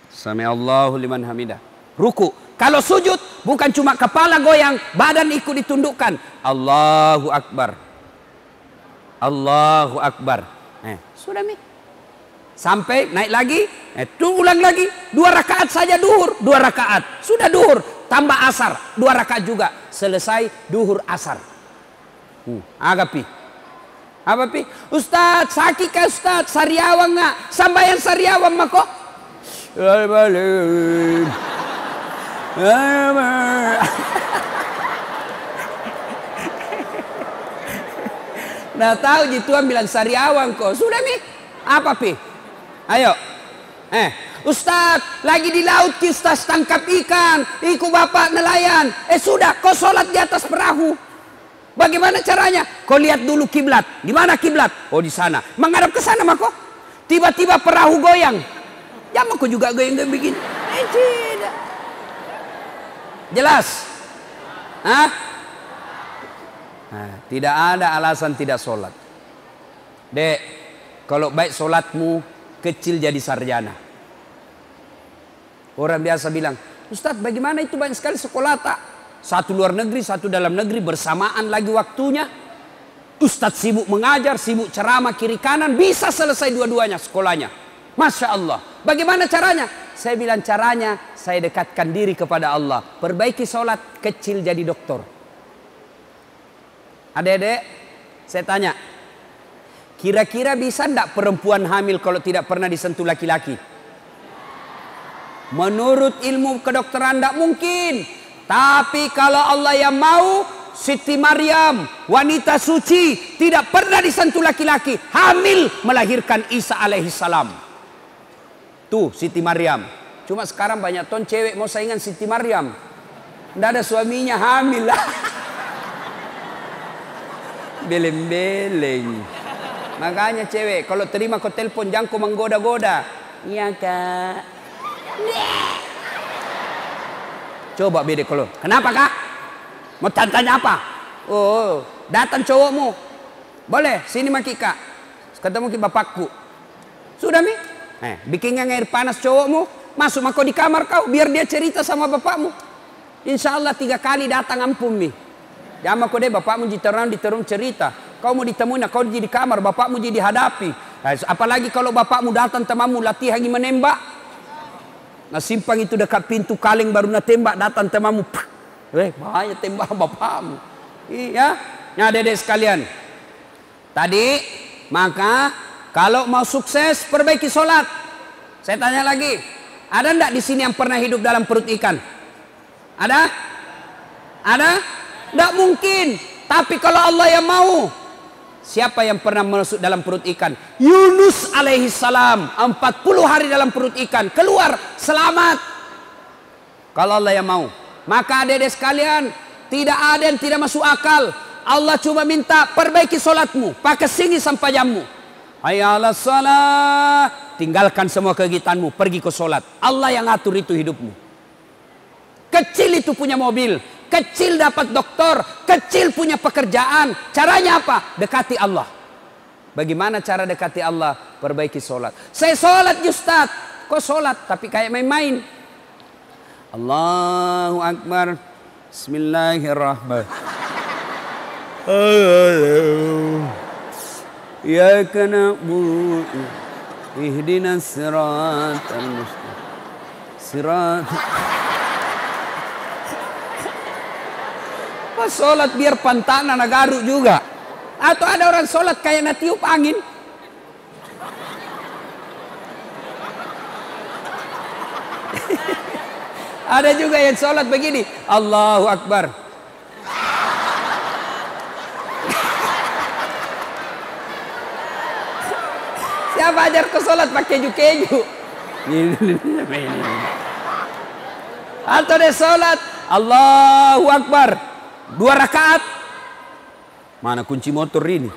Sami Allahu liman hamidah. Ruku. Kalau sujud bukan cuma kepala goyang, badan ikut ditundukkan. Allahu Akbar. Allahu Akbar. Sudah mi. Sampai naik lagi, itu ulang lagi. 2 rakaat saja duhur, 2 rakaat. Sudah duhur, tambah asar, 2 rakaat juga. Selesai duhur asar. Agapi. Apa pi? Ustaz, sakit kah Ustaz? Sariawang nggak? Sambayan sariawang mako? Nah tahu ji Tuhan bilang sariawang kok. Sudah nih. Apa pi? Ayo. Ustaz, lagi di laut kita tangkap ikan. Ikut bapak nelayan. Sudah, kau sholat di atas perahu. Bagaimana caranya? Kau lihat dulu kiblat. Di mana kiblat? Oh di sana. Menghadap ke sana mako. Tiba-tiba perahu goyang. Jangan kau juga goyang begini. Jelas? Tidak ada alasan tidak sholat. Dek, kalau baik sholatmu kecil jadi sarjana. Orang biasa bilang, Ustadz bagaimana itu banyak sekali sekolah tak? Satu luar negeri, satu dalam negeri bersamaan lagi waktunya. Ustadz sibuk mengajar, sibuk ceramah kiri kanan, bisa selesai dua-duanya sekolahnya. Masya Allah. Bagaimana caranya? Saya bilang caranya, saya dekatkan diri kepada Allah. Perbaiki sholat, kecil jadi dokter. Adik-adik, saya tanya, kira-kira bisa enggak perempuan hamil kalau tidak pernah disentuh laki-laki? Menurut ilmu kedokteran enggak mungkin. Tapi kalau Allah yang mau, Siti Maryam, wanita suci, tidak pernah disentuh laki-laki, hamil melahirkan Isa alaihissalam. Tuh Siti Maryam. Cuma sekarang banyak ton cewek mau saingan Siti Maryam. Tidak ada suaminya hamil lah. Beleng-beleng. Makanya cewek kalau terima kau telepon jangan kau menggoda-goda. Iya kak. Coba beda kalau. Kenapa kak? Mau tanya apa? Oh, datang cowokmu. Boleh, sini maki kak. Ketemu ki bapakku. Sudah mi? Bikinkan air panas cowokmu. Masuk mako di kamar kau. Biar dia cerita sama bapakmu. Insya Allah 3 kali datang ampun mi. Jangan mako deh bapakmu diterang cerita. Kau mau ditemuin, kau di kamar. Bapakmu jadi hadapi. Apalagi kalau bapakmu datang temamu latihan menembak. Nah simpang itu dekat pintu kaleng baru nak tembak. Datang temamu. Bahaya tembak bapakmu. Iya. Nah dedek sekalian. Tadi maka kalau mau sukses perbaiki sholat. Saya tanya lagi. Ada enggak di sini yang pernah hidup dalam perut ikan? Ada? Ada? Enggak mungkin. Tapi kalau Allah yang mau. Siapa yang pernah masuk dalam perut ikan? Yunus alaihissalam. 40 hari dalam perut ikan. Keluar selamat. Kalau Allah yang mau. Maka adik-adik sekalian, tidak ada yang tidak masuk akal. Allah cuma minta perbaiki solatmu, pakai singi sampai jammu. Hayya 'alas shalah. Tinggalkan semua kegiatanmu, pergi ke solat. Allah yang atur itu hidupmu. Kecil itu punya mobil, kecil dapat doktor, kecil punya pekerjaan. Caranya apa? Dekati Allah. Bagaimana cara dekati Allah? Perbaiki solat. Saya solat Ustaz. Kok solat? Tapi kayak main-main. Allahu Akbar. Bismillahirrahmanirrahim. Ya na'budu ihdinas siratal mustaqim. Pas sholat biar pantana nagaru juga. Atau ada orang sholat kayak natiup angin. Ada juga yang sholat begini. Allahu Akbar. Siapa ajar ke sholat pakai keju-keju? Atau dia sholat. Allahu Akbar. 2 rakaat. Mana kunci motor ini?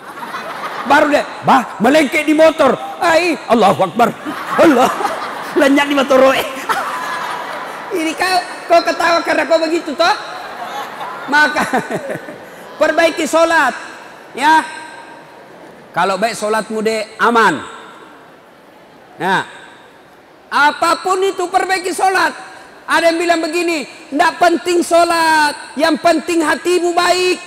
Baru deh. Melengkek di motor. Allahu Akbar. Allah. Lenyap di motor. Ini kau ketawa karena kau begitu toh? Maka perbaiki solat, ya. Kalau baik solatmu deh aman. Nah, apapun itu perbaiki solat. Ada yang bilang begini, tidak penting solat, yang penting hatimu baik.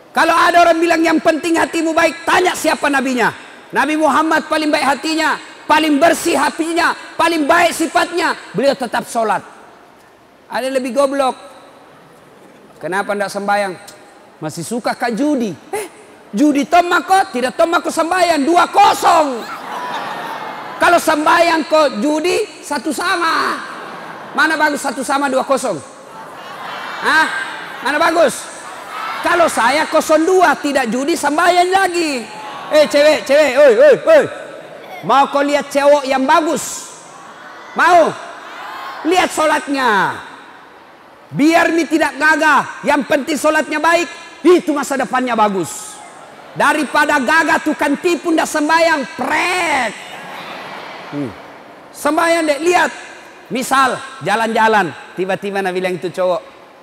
Kalau ada orang bilang yang penting hatimu baik, tanya siapa nabinya. Nabi Muhammad paling baik hatinya, paling bersih hatinya, paling baik sifatnya. Beliau tetap sholat. Ada yang lebih goblok. Kenapa tidak sembahyang? Masih suka kak judi. Judi tomako, tidak tomako sembahyang. 2-0. Kalau sembahyang kok judi, 1 sama. Mana bagus 1 sama 2-0? Mana bagus? Kalau saya 0-2, tidak judi sembahyang lagi. Cewek, oi. Mau kau lihat cewek yang bagus? Mau? Lihat solatnya. Biar ini tidak gagah. Yang penting solatnya baik. Itu masa depannya bagus. Daripada gagah tukang tipu ndak sembayang. Pret. Sembayang dek. Lihat. Misal jalan-jalan. Tiba-tiba Nabi bilang itu cowok.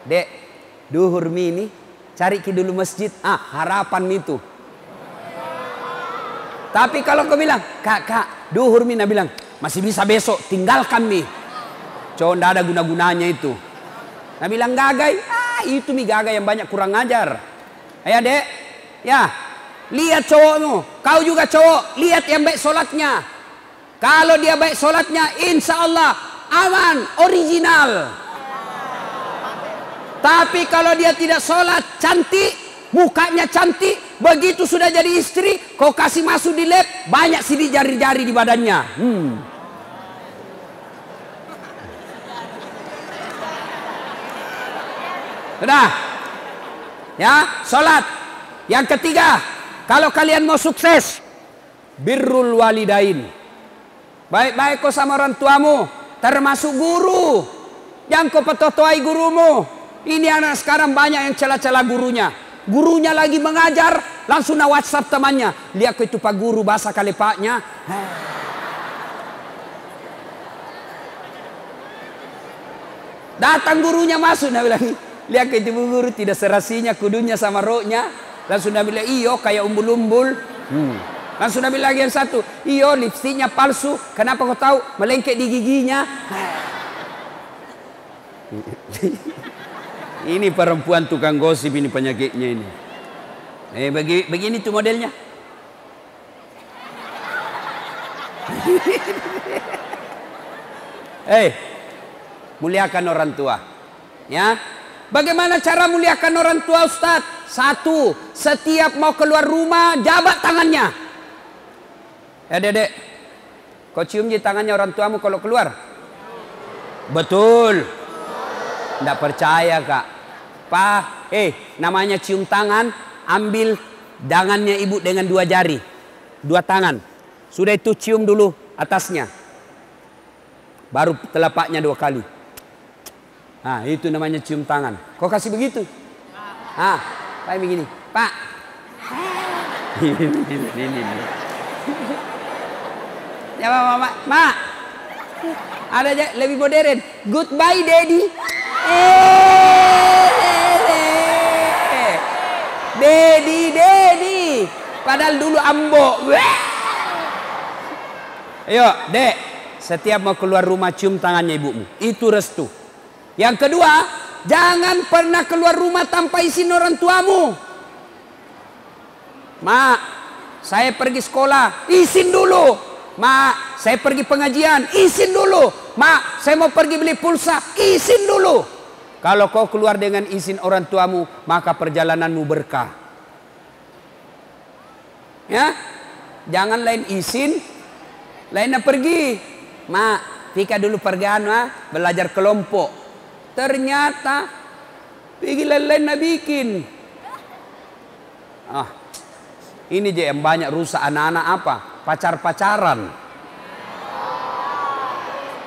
Dek. Duhur mi ini. Cari ki dulu masjid. Harapan itu. Tapi kalau kau bilang, kak, duhur mi, Nabi bilang, masih bisa besok, tinggalkan mi. Cowok ndak ada guna-gunanya itu. Nabi bilang gagai, itu mi gagai yang banyak kurang ajar. Ayo dek, Ya, lihat cowokmu. Kau juga cowok, lihat yang baik sholatnya. Kalau dia baik sholatnya, insya Allah aman, original. Tapi kalau dia tidak sholat, cantik, mukanya cantik, begitu sudah jadi istri, kau kasih masuk di lab, banyak sidik jari-jari di badannya. Sudah. Ya, sholat. Yang ketiga, kalau kalian mau sukses, birrul walidain. Baik-baik kau sama orang tuamu, termasuk guru. Jangan kau petotoai gurumu. Ini anak sekarang banyak yang celah-celah gurunya. Gurunya lagi mengajar, langsung na WhatsApp temannya. Lihat kau itu pak guru, bahasa kali paknya. Datang gurunya masuk, nah bilang, lihat kau itu guru tidak serasinya kudunya sama rohnya. Langsung dia bilang, iyo kayak umbul-umbul. Langsung dia bilang lagi yang satu, iyo lipstiknya palsu. Kenapa kau tahu? Melengket di giginya. Ini perempuan tukang gosip, ini penyakitnya ini. Begini tuh modelnya. Muliakan orang tua. Ya. Bagaimana cara muliakan orang tua, Ustadz? Satu, setiap mau keluar rumah, jabat tangannya. Ya dedek, kau cium di tangannya orang tuamu kalau keluar? Betul. Tidak percaya kak. Pak, namanya cium tangan, ambil tangannya ibu dengan 2 jari. 2 tangan. Sudah itu cium dulu atasnya. Baru telapaknya 2 kali. Nah, itu namanya cium tangan. Kau kasih begitu? Kayak begini. Pak. Ini. Ya, Mak. Ada aja lebih modern. Goodbye, Daddy. Daddy. Padahal dulu ambo. Ayo, Dek. Setiap mau keluar rumah cium tangannya ibumu. Itu restu. Yang kedua, jangan pernah keluar rumah tanpa izin orang tuamu. Mak, saya pergi sekolah, izin dulu. Mak, saya pergi pengajian, izin dulu. Mak, saya mau pergi beli pulsa, izin dulu. Kalau kau keluar dengan izin orang tuamu, maka perjalananmu berkah. Ya, jangan lain izin, lainnya pergi. Mak, Tika dulu pergi belajar kelompok. Ternyata pergi lain bikin. Ini je yang banyak rusak anak-anak apa? Pacar-pacaran.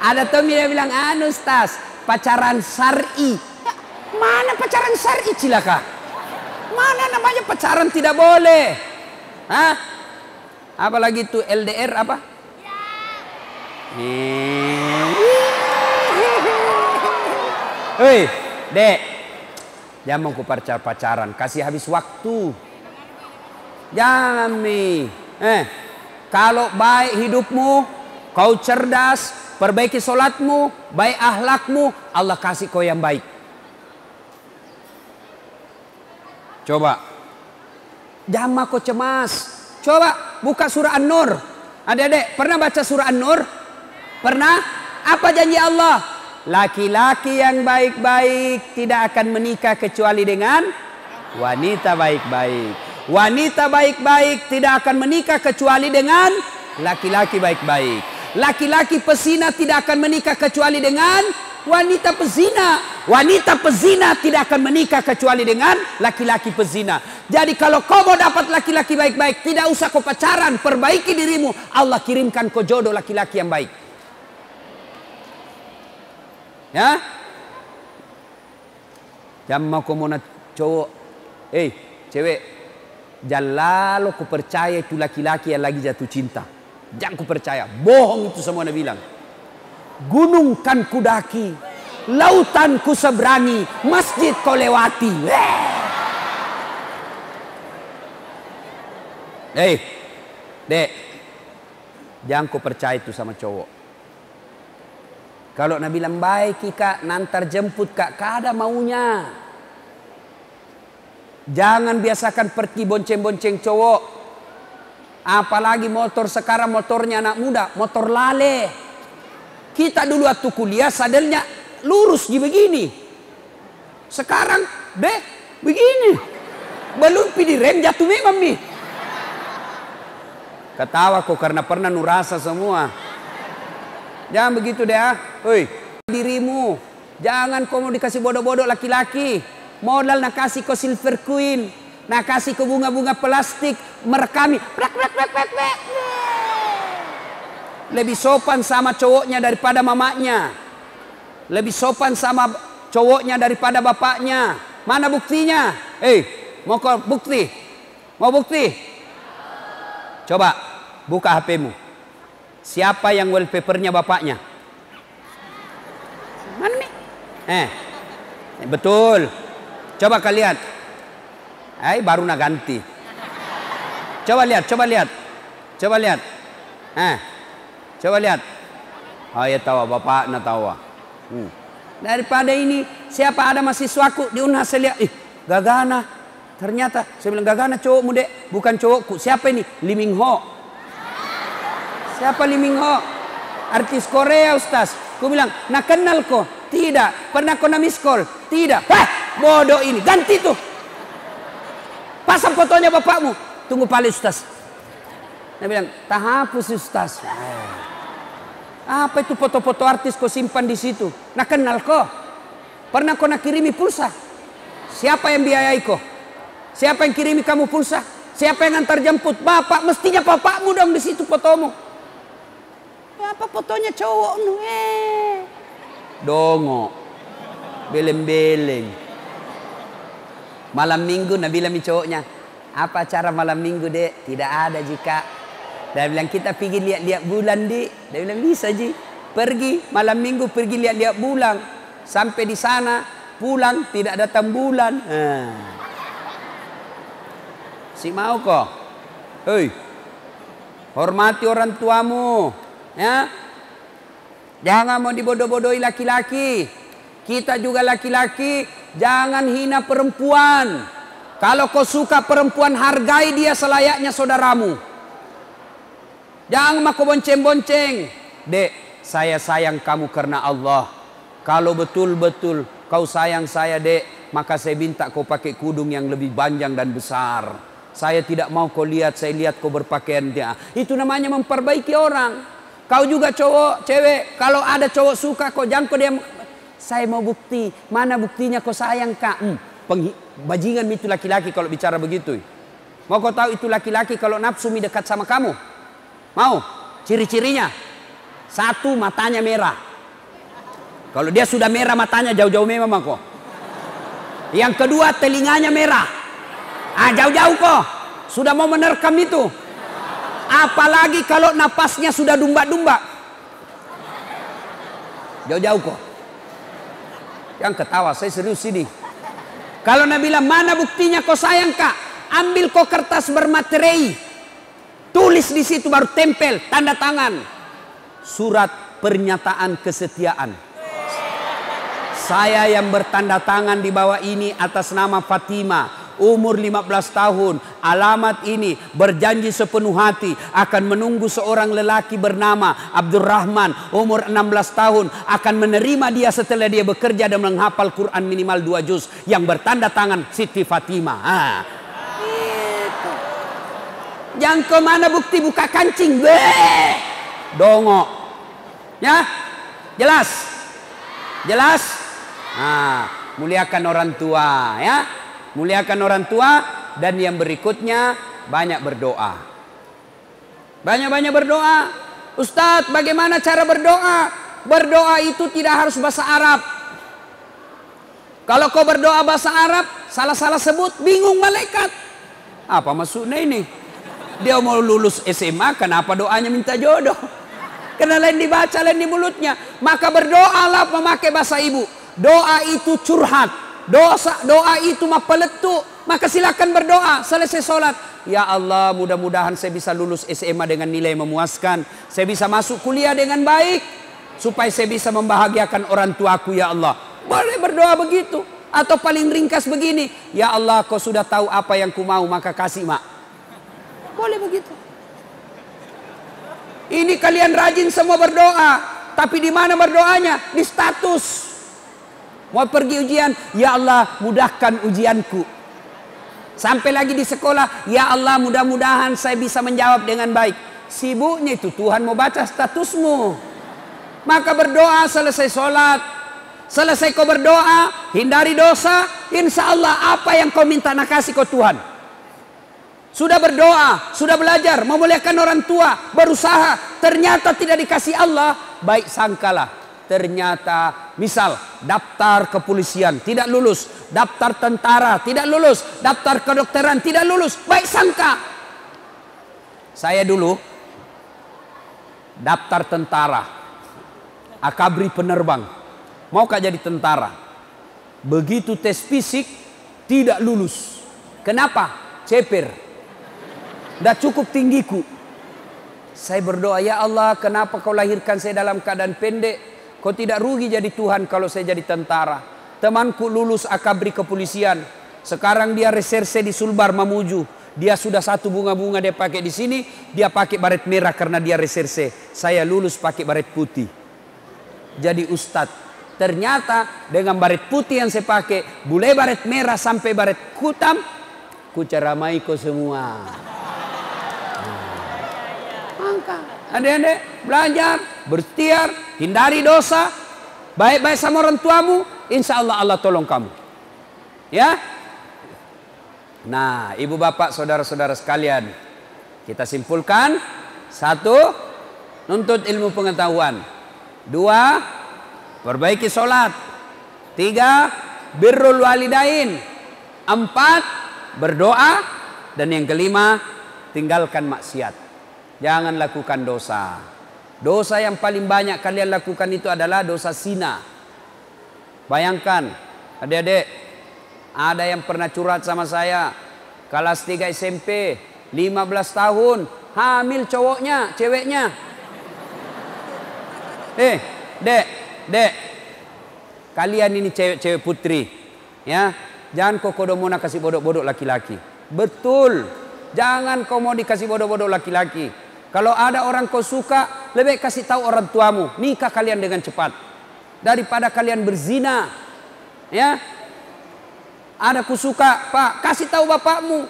Ada temen yang bilang, Ustaz, pacaran syar'i. Mana pacaran syar'i cilaka? Mana namanya pacaran tidak boleh? Apalagi itu LDR apa? Dek, jangan mau pacaran, kasih habis waktu. Jangan nih. Kalau baik hidupmu, kau cerdas, perbaiki solatmu, baik akhlakmu, Allah kasih kau yang baik. Coba. Jangan kau cemas. Coba buka surah An-Nur. Adik-adik, pernah baca surah An-Nur? Pernah? Apa janji Allah? Laki-laki yang baik-baik tidak akan menikah kecuali dengan wanita baik-baik. Wanita baik-baik tidak akan menikah kecuali dengan laki-laki baik-baik. Laki-laki pezina tidak akan menikah kecuali dengan wanita pezina. Wanita pezina tidak akan menikah kecuali dengan laki-laki pezina. Jadi kalau kau mau dapat laki-laki baik-baik, tidak usah kau pacaran, perbaiki dirimu. Allah kirimkan kau jodoh laki-laki yang baik. Ya, jangan mau kau mau cowok, cewek, jangan lalu ku percaya itu laki-laki yang lagi jatuh cinta. Jangan ku percaya, bohong itu semua Nabi bilang. Gunung kan ku daki, lautan ku seberangi, masjid kau lewati. Dek, jangan ku percaya itu sama cowok. Kalau Nabi bilang baik kak, nantar jemput kak, kada maunya. Jangan biasakan pergi bonceng-bonceng cowok. Apalagi motor sekarang, motornya anak muda, motor lale. Kita dulu waktu kuliah sadelnya lurus begini. Sekarang deh begini. Belum pilih rem jatuh memang nih. Ketawa kok karena pernah nurasa semua. Jangan begitu deh ah. Hoi, dirimu. Jangan kau mau dikasih bodoh-bodoh laki-laki. Modal nak kasih kau silver queen. Nak kasih kau bunga-bunga plastik. Merekami. Lebih sopan sama cowoknya daripada mamanya. Lebih sopan sama cowoknya daripada bapaknya. Mana buktinya? Mau kau bukti? Mau bukti? Coba buka HP-mu. Siapa yang wallpapernya bapaknya? Mana nih? Betul. Coba kalian. Baru nak ganti. Coba lihat, coba lihat. Coba lihat. Coba lihat. Oh ya tahu bapak nak tahu. Daripada ini siapa ada mahasiswaku di Unhas saya lihat, Gagana. Ternyata saya bilang Gagana cowokmu dek, bukan cowokku. Siapa ini? Lee Min Ho. Siapa Lee Min Ho? Artis Korea Ustaz. Ku bilang, nak kenal kok? Tidak. Pernah kau na miss call? Tidak. Bodoh ini. Ganti tuh. Pasang fotonya bapakmu. Tunggu paling Ustaz. Dia bilang, tak hapus Ustaz. Apa itu foto-foto artis kau simpan di situ? Nak kenal kok? Pernah kau nak kirimi pulsa? Siapa yang biayai kau? Siapa yang kirimi kamu pulsa? Siapa yang antar jemput? Bapak, mestinya bapakmu dong di situ fotomu. Apa fotonya cowok nu? Dongo. Beleng-beleng. Malam minggu Nabi bilang cowoknya, apa acara malam minggu dek? Tidak ada jika. Dia bilang kita pergi lihat-lihat bulan dek. Dia bilang bisa ji. Pergi malam minggu pergi lihat-lihat bulan. Sampai di sana pulang tidak datang bulan. Si mau kok? Hei, hormati orang tuamu, ya. Jangan mau dibodoh-bodohi laki-laki. Kita juga laki-laki, jangan hina perempuan. Kalau kau suka perempuan, hargai dia selayaknya saudaramu. Jangan mau bonceng-bonceng. Dek, saya sayang kamu karena Allah. Kalau betul-betul kau sayang saya dek, maka saya minta kau pakai kudung yang lebih panjang dan besar. Saya tidak mau kau lihat, saya lihat kau berpakaian dia. Itu namanya memperbaiki orang. Kau juga cowok, cewek, kalau ada cowok suka kau jangan kau dia. Saya mau bukti, mana buktinya kau sayang kak? Bajingan itu laki-laki kalau bicara begitu. Mau kau tahu itu laki-laki kalau nafsu dekat sama kamu? Mau? Ciri-cirinya? Satu, matanya merah. Kalau dia sudah merah matanya jauh-jauh memang kok. Yang kedua telinganya merah. Jauh-jauh kok. Sudah mau menerkam itu. Apalagi kalau napasnya sudah dumba-dumba. Jauh-jauh kok. Yang ketawa saya serius ini. Kalau Nabi bilang mana buktinya kau sayang kak? Ambil kau kertas bermaterai. Tulis di situ baru tempel tanda tangan. Surat pernyataan kesetiaan. Saya yang bertanda tangan di bawah ini atas nama Fatimah. Umur 15 tahun, alamat ini, berjanji sepenuh hati akan menunggu seorang lelaki bernama Abdurrahman, umur 16 tahun, akan menerima dia setelah dia bekerja dan menghafal Quran minimal 2 juz, yang bertanda tangan Siti Fatimah. Itu. Yang kemana bukti buka kancing? Dongo. Ya? Jelas? Jelas? Muliakan orang tua, ya. Muliakan orang tua. Dan yang berikutnya, banyak berdoa. Banyak-banyak berdoa. Ustadz, bagaimana cara berdoa? Berdoa itu tidak harus bahasa Arab. Kalau kau berdoa bahasa Arab, salah-salah sebut, bingung malaikat. Apa maksudnya ini? Dia mau lulus SMA, kenapa doanya minta jodoh? Karena lain dibaca, lain di mulutnya. Maka berdoalah memakai bahasa ibu. Doa itu curhat. Doa itu mah peletuk. Maka silakan berdoa selesai sholat. Ya Allah, mudah-mudahan saya bisa lulus SMA dengan nilai memuaskan. Saya bisa masuk kuliah dengan baik. Supaya saya bisa membahagiakan orang tuaku ya Allah. Boleh berdoa begitu. Atau paling ringkas begini, ya Allah kau sudah tahu apa yang ku mau maka kasih mak. Boleh begitu. Ini kalian rajin semua berdoa, tapi di mana berdoanya? Di status. Mau pergi ujian, ya Allah mudahkan ujianku. Sampai lagi di sekolah, ya Allah mudah-mudahan saya bisa menjawab dengan baik. Sibuknya itu Tuhan mau baca statusmu. Maka berdoa selesai sholat, selesai kau berdoa, hindari dosa, insya Allah apa yang kau minta nak kasih kau Tuhan. Sudah berdoa, sudah belajar, memuliakan orang tua, berusaha, ternyata tidak dikasih Allah, baik sangkalah. Ternyata misal daftar kepolisian tidak lulus, daftar tentara tidak lulus, daftar kedokteran tidak lulus, baik sangka. Saya dulu daftar tentara, akabri penerbang, mau gak jadi tentara. Begitu tes fisik tidak lulus. Kenapa? Ceper, tidak cukup tinggiku. Saya berdoa, ya Allah kenapa kau lahirkan saya dalam keadaan pendek? Kau tidak rugi jadi Tuhan kalau saya jadi tentara. Temanku lulus akabri kepolisian. Sekarang dia reserse di Sulbar Mamuju. Dia sudah satu bunga-bunga dia pakai di sini. Dia pakai baret merah karena dia reserse. Saya lulus pakai baret putih. Jadi ustadz. Ternyata dengan baret putih yang saya pakai, mulai baret merah sampai baret kutam, ku ceramai kau semua. Angka. Adik-adik belajar, berikhtiar, hindari dosa, baik-baik sama orang tuamu, insya Allah Allah tolong kamu. Ya. Nah, ibu bapak, saudara-saudara sekalian, kita simpulkan: 1, nuntut ilmu pengetahuan. 2, perbaiki sholat. 3, birrul walidain. 4, berdoa. Dan yang kelima, tinggalkan maksiat. Jangan lakukan dosa. Dosa yang paling banyak kalian lakukan itu adalah dosa zina. Bayangkan, adik-adik, ada yang pernah curhat sama saya, kelas 3 SMP, 15 tahun, hamil cowoknya, ceweknya. Dek, kalian ini cewek-cewek putri, ya, jangan kau kodomona kasih bodoh-bodoh laki-laki. Betul, jangan kau mau dikasih bodoh-bodoh laki-laki. Kalau ada orang kau suka, lebih kasih tahu orang tuamu, nikah kalian dengan cepat daripada kalian berzina. Ya, ada ku suka, Pak, kasih tahu bapakmu,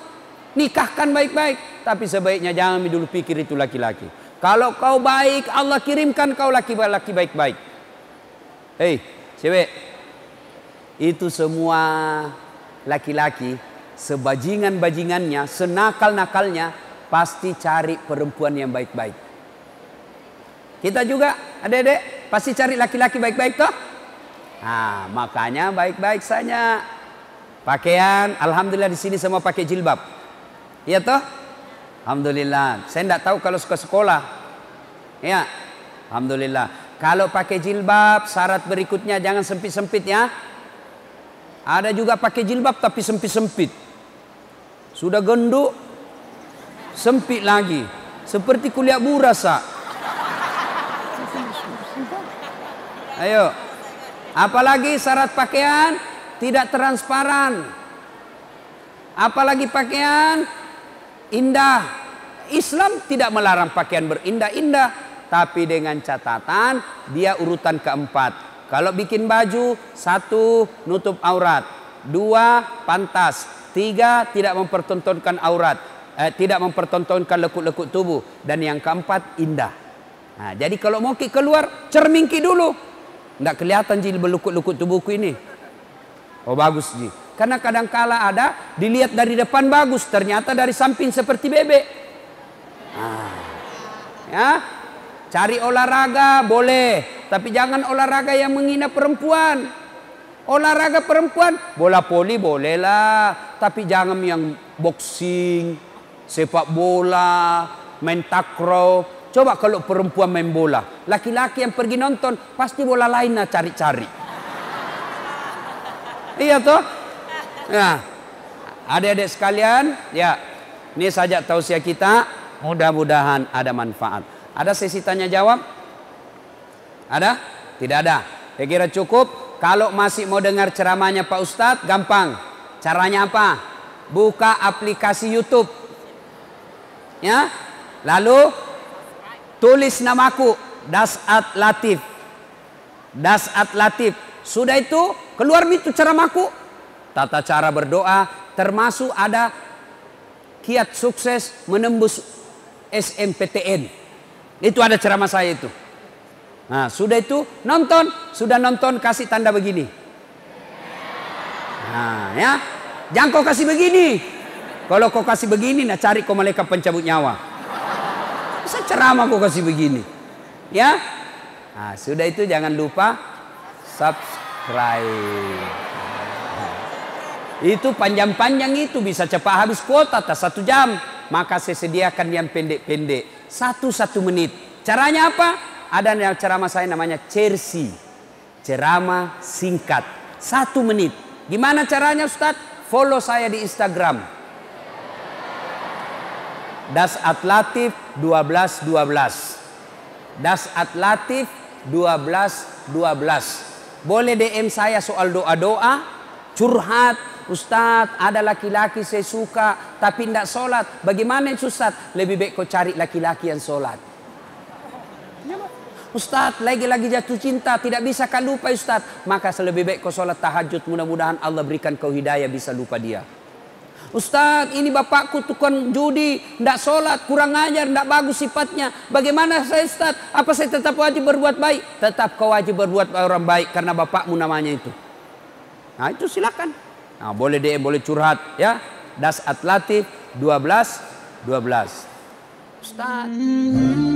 nikahkan baik-baik. Tapi sebaiknya jangan dulu pikir itu laki-laki. Kalau kau baik, Allah kirimkan kau laki-laki baik-baik. Hei, cewek, itu semua laki-laki sebajingan-bajingannya, senakal-nakalnya, pasti cari perempuan yang baik-baik. Kita juga, adik-adik, pasti cari laki-laki baik-baik toh? Nah, makanya baik-baik saja. Pakaian, alhamdulillah di sini semua pakai jilbab. Iya toh? Alhamdulillah. Saya tidak tahu kalau suka sekolah. Ya, alhamdulillah. Kalau pakai jilbab, syarat berikutnya jangan sempit-sempit ya. Ada juga pakai jilbab tapi sempit-sempit. Sudah genduk, sempit lagi, seperti kuliah burasa. Ayo, apalagi syarat pakaian tidak transparan, apalagi pakaian indah. Islam tidak melarang pakaian berindah-indah, tapi dengan catatan dia urutan keempat. Kalau bikin baju, 1, nutup aurat, 2, pantas, 3, tidak mempertontonkan aurat, tidak mempertontonkan lekuk-lekuk tubuh, dan yang keempat indah. Nah, jadi kalau mau keluar, cerminki dulu, tidak kelihatan ji lekuk-lekuk tubuhku ini. Oh bagus ji, karena kadangkala ada dilihat dari depan bagus, ternyata dari samping seperti bebek. Nah, ya, cari olahraga boleh, tapi jangan olahraga yang menghina perempuan. Olahraga perempuan, bola voli bolehlah, tapi jangan yang boxing, sepak bola, main takraw. Coba kalau perempuan main bola, laki-laki yang pergi nonton pasti bola lain lah cari-cari. Iya toh? Nah, adik-adik sekalian, ya, ini saja tausiah kita. Mudah-mudahan ada manfaat. Ada sesi tanya jawab? Ada? Tidak ada. Saya kira cukup. kalau masih mau dengar ceramahnya Pak Ustadz, gampang. Caranya apa? Buka aplikasi YouTube. Ya. Lalu tulis namaku, Das'at Latif. Das'at Latif. Sudah itu, keluar itu ceramahku. Tata cara berdoa, termasuk ada kiat sukses menembus SMPTN. Itu ada ceramah saya itu. Nah, sudah itu nonton, sudah nonton kasih tanda begini. Nah, ya. Jangan kau kasih begini. Kalau kau kasih begini, nah cari kau malaikat pencabut nyawa. Bisa ceramah kau kasih begini. Ya. Nah, sudah itu jangan lupa subscribe. Itu panjang-panjang itu bisa cepat habis kuota tak 1 jam. Maka saya sediakan yang pendek-pendek. 1 menit. Caranya apa? Ada yang ceramah saya namanya Cersi. Ceramah singkat. 1 menit. Gimana caranya Ustadz? Follow saya di Instagram. Das'at Latif 1212. Das'at Latif 1212. Boleh DM saya soal doa-doa. Curhat. Ustadz, ada laki-laki saya suka tapi tidak sholat. Bagaimana Ustadz? Lebih baik kau cari laki-laki yang sholat. Ustadz, lagi-lagi jatuh cinta, tidak bisa kau lupa Ustadz. Maka lebih baik kau sholat tahajud, mudah-mudahan Allah berikan kau hidayah bisa lupa dia. Ustadz, ini bapakku tukang judi, tidak sholat, kurang ajar, tidak bagus sifatnya. Bagaimana saya Ustadz? Apa saya tetap wajib berbuat baik? Tetap kau wajib berbuat orang baik karena bapakmu namanya itu. Nah itu silakan. Nah, boleh DM, boleh curhat ya. Das'at Latif 1212. Ustaz.